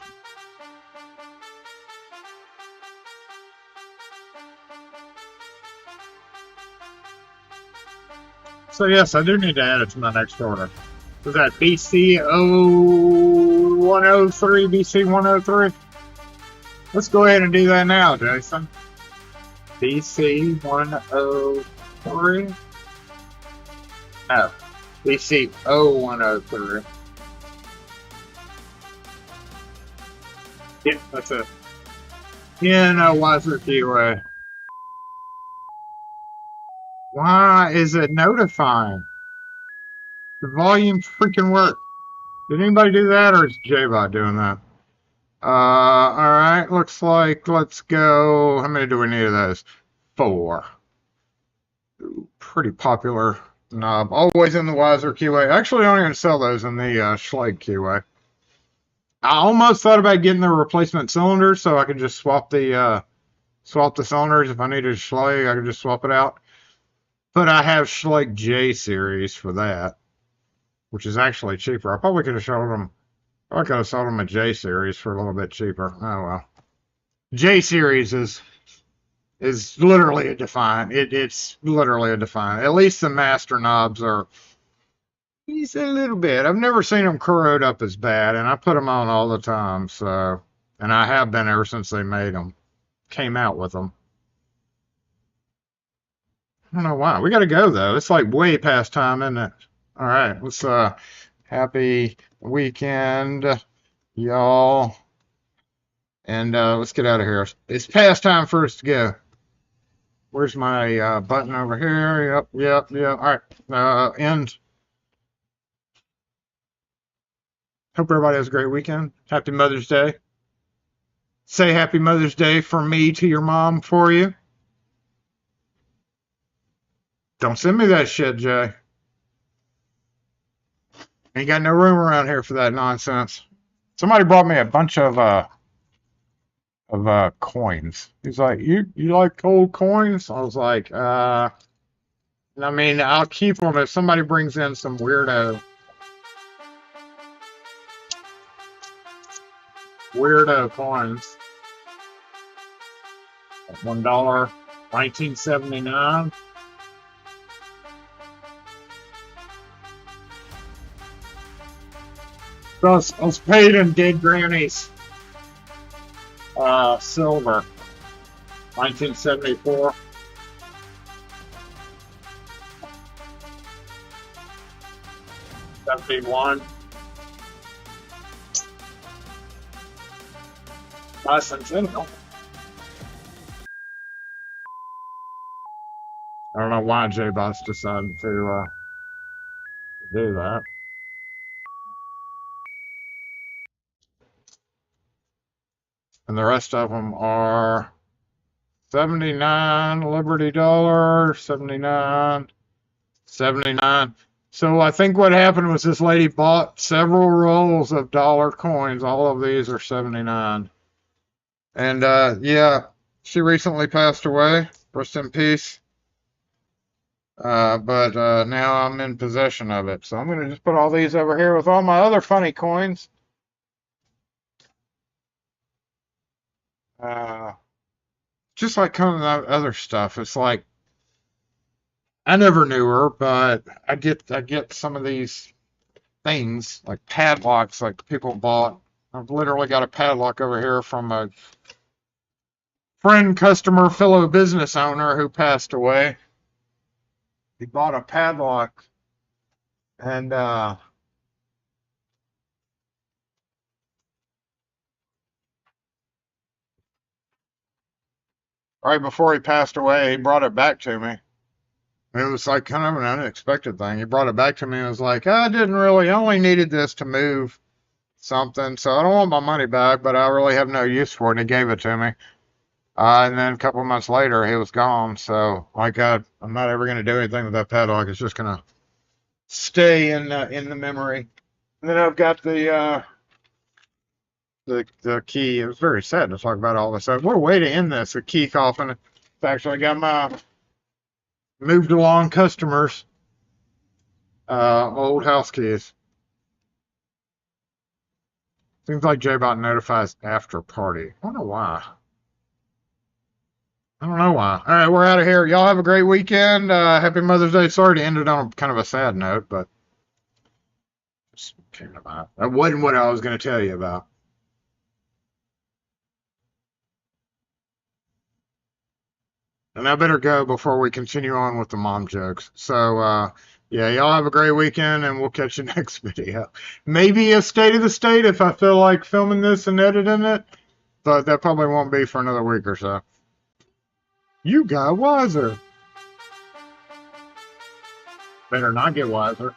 So yes, I do need to add it to my next order. Was that BC0103, BC103? Let's go ahead and do that now, Jason. BC103? No, BC0103. Yep, that's it. Yeah, no, wiser Keyway. Why is it notifying? The volume freaking work. Did anybody do that, or is JBot doing that? Alright, looks like, let's go. How many do we need of those? 4. Ooh, pretty popular knob. Always in the wiser Keyway. Actually, I don't even sell those in the Schlage Keyway. I almost thought about getting the replacement cylinders so I could just swap the cylinders. If I needed a Schlage, I could just swap it out. But I have Schlage J series for that, which is actually cheaper. I probably could have sold them. I could have sold them a J series for a little bit cheaper. Oh well. J series is literally a Defiant. It's literally a Defiant. At least the master knobs are. He's a little bit. I've never seen them corrode up as bad, and I put them on all the time. So, and I have been ever since they made them, came out with them. I don't know why. We got to go though. It's like way past time, isn't it? All right. Let's happy weekend, y'all, and let's get out of here. It's past time for us to go. Where's my button over here? Yep. All right. End. Hope everybody has a great weekend. Happy Mother's Day. Say Happy Mother's Day from me to your mom for you. Don't send me that shit, Jay. Ain't got no room around here for that nonsense. Somebody brought me a bunch of coins. He's like, you like old coins? I was like, I mean, I'll keep them if somebody brings in some weirdo coins. $1, 1979. I was paid in dead grannies. Silver, 1974. '71. Bicentennial. I don't know why J-Bots decided to do that. And the rest of them are 79 Liberty Dollar, 79, 79. So I think what happened was this lady bought several rolls of dollar coins. All of these are 79. And yeah, she recently passed away. Rest in peace. But now I'm in possession of it. So I'm going to just put all these over here with all my other funny coins. Just like kind of that other stuff. It's like, I never knew her, but I get some of these things, like padlocks, like people bought. I've literally got a padlock over here from a friend, customer, fellow business owner who passed away. He bought a padlock, and right before he passed away, he brought it back to me. It was like kind of an unexpected thing. He brought it back to me and was like, I only needed this to move something, so I don't want my money back, but I really have no use for it, and he gave it to me. And then a couple of months later, he was gone, so like I'm not ever going to do anything with that padlock. It's just going to stay in the memory. And then I've got the key. It was very sad to talk about all this stuff. What a way to end this, the key coffin. It's actually got my moved along customers, old house keys. Seems like J-Bot notifies after party. I don't know why. All right, we're out of here. Y'all have a great weekend. Happy Mother's Day. Sorry to end it on kind of a sad note, but just came to mind. That wasn't what I was going to tell you about. And I better go before we continue on with the mom jokes. So, yeah, y'all have a great weekend, and we'll catch you next video. Maybe a state of the state if I feel like filming this and editing it, but that probably won't be for another week or so. You got wiser. Better not get wiser.